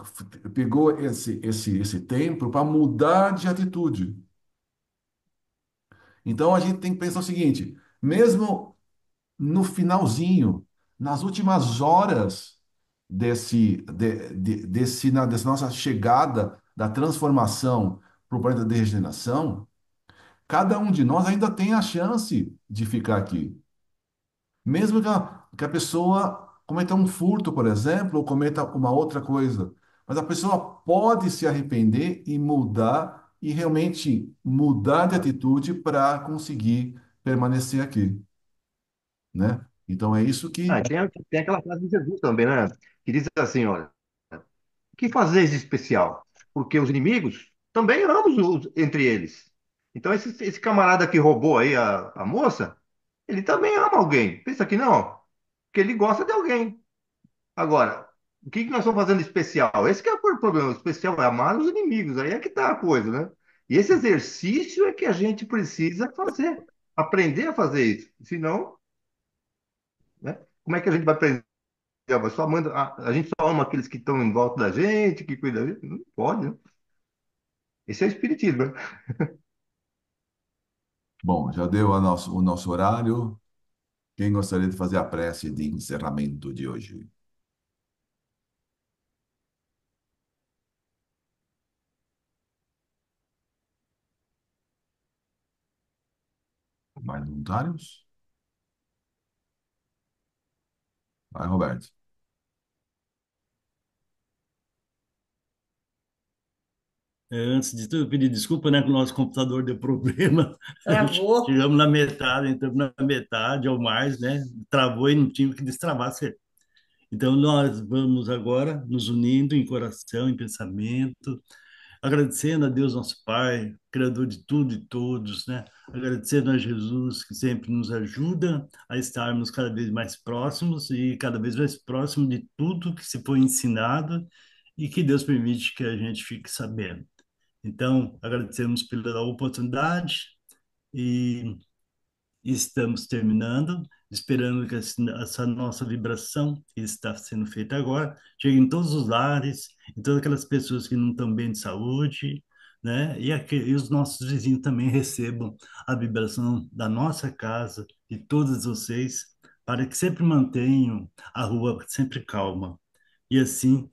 pegou esse tempo para mudar de atitude. Então, a gente tem que pensar o seguinte: mesmo no finalzinho, nas últimas horas dessa nossa chegada da transformação para o planeta de regeneração, cada um de nós ainda tem a chance de ficar aqui. Mesmo que a pessoa cometa um furto, por exemplo, ou cometa uma outra coisa. Mas a pessoa pode se arrepender e mudar, e realmente mudar de atitude para conseguir permanecer aqui, né? Então é isso Ah, que. e tem aquela frase de Jesus também, né? Que diz assim, olha, o que fazeis de especial? Porque os inimigos também amamos entre eles. Então esse camarada que roubou aí a moça, ele também ama alguém. Pensa que não, que ele gosta de alguém. Agora, O que que nós estamos fazendo de especial? Esse que é o problema. O especial é amar os inimigos. Aí é que está a coisa, né? E esse exercício é que a gente precisa fazer. Aprender a fazer isso. Senão, né? Como é que a gente vai aprender? Só manda, a gente só ama aqueles que estão em volta da gente, que cuidam da gente? Não pode, né? Esse é o espiritismo, né? Bom, já deu o nosso horário. Quem gostaria de fazer a prece de encerramento de hoje? Mais voluntários? Vai, Roberto. Antes de tudo, eu pedi desculpa, né, que o nosso computador deu problema. Travou. Chegamos na metade, entramos na metade ou mais, né? Travou e não tinha que destravar. Então, nós vamos agora nos unindo em coração, em pensamento, agradecendo a Deus, nosso Pai, Criador de tudo e todos, né? Agradecendo a Jesus, que sempre nos ajuda a estarmos cada vez mais próximos e cada vez mais próximo de tudo que se foi ensinado e que Deus permite que a gente fique sabendo. Então, agradecemos pela oportunidade e estamos terminando, esperando que essa nossa vibração que está sendo feita agora chegue em todos os lares, em todas aquelas pessoas que não estão bem de saúde, né? E os nossos vizinhos também recebam a vibração da nossa casa, de todos vocês, para que sempre mantenham a rua sempre calma. E assim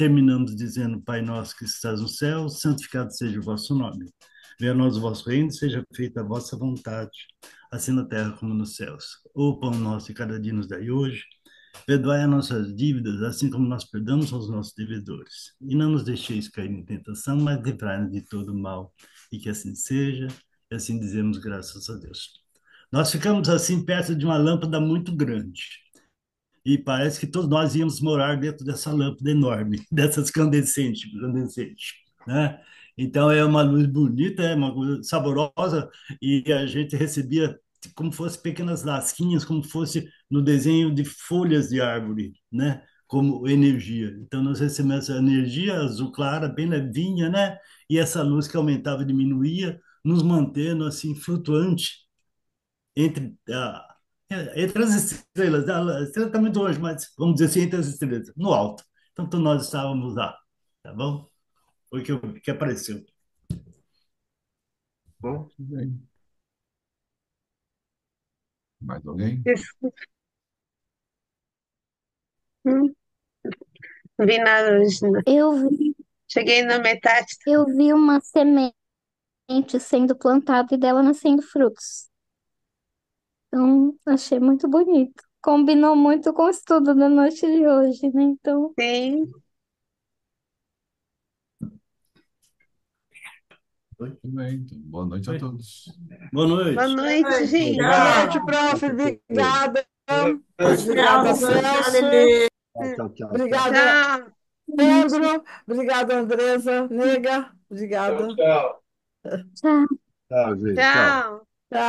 terminamos dizendo: Pai nosso que estás no céu, santificado seja o vosso nome. Venha a nós o vosso reino, seja feita a vossa vontade, assim na terra como nos céus. O pão nosso de cada dia nos dai hoje. Perdoai as nossas dívidas, assim como nós perdoamos aos nossos devedores. E não nos deixeis cair em tentação, mas livrai-nos de todo mal. E que assim seja, e assim dizemos graças a Deus. Nós ficamos assim perto de uma lâmpada muito grande e parece que todos nós íamos morar dentro dessa lâmpada enorme, dessas incandescentes, né? Então é uma luz bonita, é uma coisa saborosa e a gente recebia como fosse pequenas lasquinhas, como fosse no desenho de folhas de árvore, né? Como energia. Então nós recebemos essa energia azul clara, bem levinha, né? E essa luz que aumentava e diminuía, nos mantendo assim flutuante entre, entre as estrelas. A estrela está muito longe, mas vamos dizer assim, entre as estrelas, no alto. Então, nós estávamos lá, tá bom? Foi que apareceu. Bom, Tudo bem. Mais alguém? Isso. Hum, Não vi nada hoje, não. Cheguei na metade. Eu vi uma semente sendo plantada e dela nascendo frutos. Então, achei muito bonito. Combinou muito com o estudo da noite de hoje, né? Então, Sim. Oi? Tudo bem. Então, boa noite a Oi. todos. Boa Boa noite. noite, gente. Boa noite, prof. Obrigada. Obrigada, Celso. tchau, tchau, tchau. Obrigada, Tchau. Pedro. Obrigada, Andresa. Nega. Obrigada. Tchau. tchau. Tchau, gente. Tchau. Tchau. Tchau.